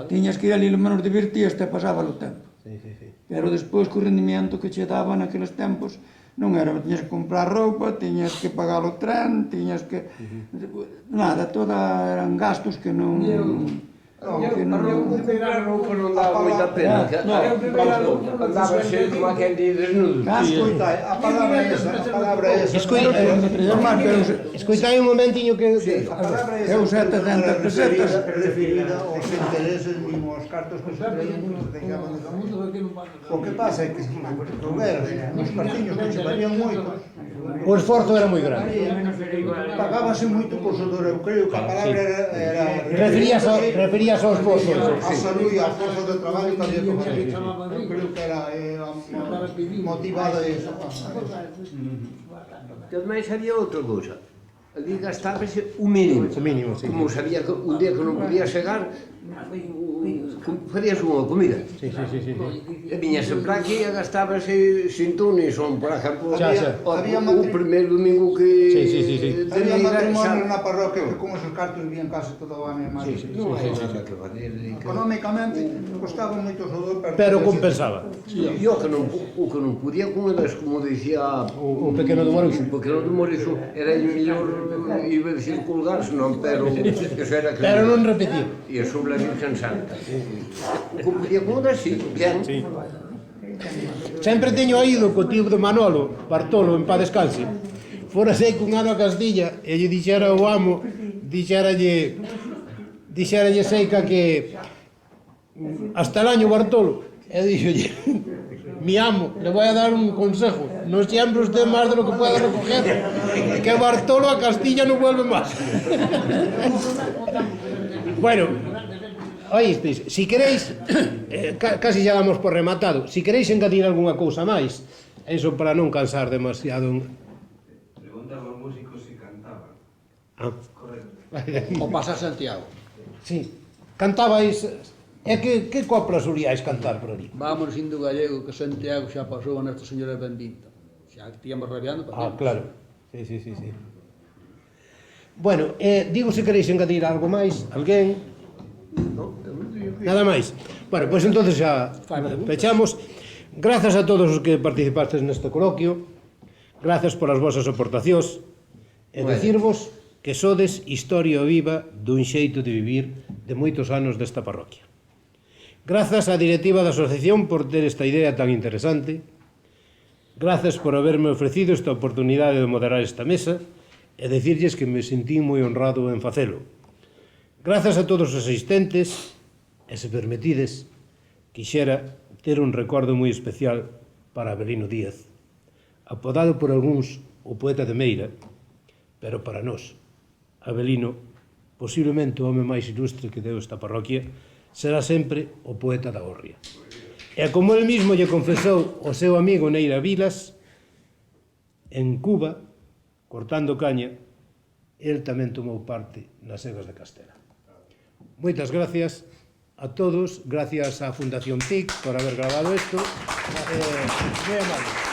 Tiñas que ir ali, lo menos divertías, te pasaba o tempo. Pero despois, co rendimento que che daba naqueles tempos, non era, tiñas que comprar roupa, tiñas que pagar o tren, tiñas que... Nada, toda eran gastos que non... Comprar roupa non daba moita pena. Andaba xe como aquel de desnudo. A palabra esa. Escoitai un momentiño que... A palabra esa. Eu 700 pesetas. Referida aos intereses, mismo aos cartos que se traían, que se deixaban de camino. O que pasa é que se trouberas uns cartiños que che valían moito. O esforzo era moi grande. Pagábase moito por sudor, eu creo que a palabra era... Referías ao esforzo. A salud e a forza de traballo que había que facer. Eu creo que era motivada esa. Que ademais había outra cousa. Ali gastábase o mínimo. O mínimo, sí. Como sabía que un día que non podía chegar, farías unha comida. Sí. E viñase para aquí e gastábase sin tú ni son, por exemplo, Había o primeiro domingo que... Sí. Había matrimonio na parroquia que con esos cartos vían case todo o ano e máis. Non hai nada que fazer. Económicamente costaba moito o sudor, Pero compensaba. E o que non podía con elas, como dicía O pequeno do Moruxo. o pequeno do Moruxo, era mellor, iba a dicir colgarse, non, pero eso era que... Pero non repetir. E sobre a Virgen Santa. O que podía con elas, sí, bien. Sempre teño oído co tío do Manolo, Bartolo, en paz descanse. Fora sei cun ano a Castilla e lle dixera o amo, dixeralle Seica que hasta el año Bartolo. E dixolle, mi amo, le voy a dar un consejo, no siembre usted más de lo que pueda recoger, que Bartolo a Castilla no vuelve más. Bueno, oísteis, si queréis, casi xa damos por rematado, si queréis engadir algunha cousa máis, eso para non cansar demasiado. Preguntaba aos músicos se cantaban. Ah. Correcto. O pasar Santiago. Sí, cantabais E que coplas solíais cantar por ali? Vámonos indo gallego, que Santiago xa pasou a Nuestra Señora Bendita. Xa que tíamos rabiando para Claro. Sí. Bueno, digo se queréis engadir algo máis, alguén? Nada máis. Bueno, pois entonces xa pechamos. Grazas a todos os que participastes neste coloquio. Grazas polas vosas aportacións. E decirvos que sodes historia viva dun xeito de vivir de moitos anos desta parroquia. Grazas á directiva da asociación por ter esta idea tan interesante. Grazas por haberme ofrecido esta oportunidade de moderar esta mesa e decirlles que me sentí moi honrado en facelo. Grazas a todos os asistentes e, se permitides, quixera ter un recordo moi especial para Avelino Díaz, apodado por algúns o poeta de Meira, pero para nós, Avelino, posiblemente o home máis ilustre que deu esta parroquia, será sempre o poeta da Hórrea. E como el mismo lle confesou o seu amigo Neira Vilas, en Cuba, cortando caña, el tamén tomou parte nas Segas de Castela. Moitas gracias a todos, gracias á Fundación TIC por haber grabado isto. Moi amable.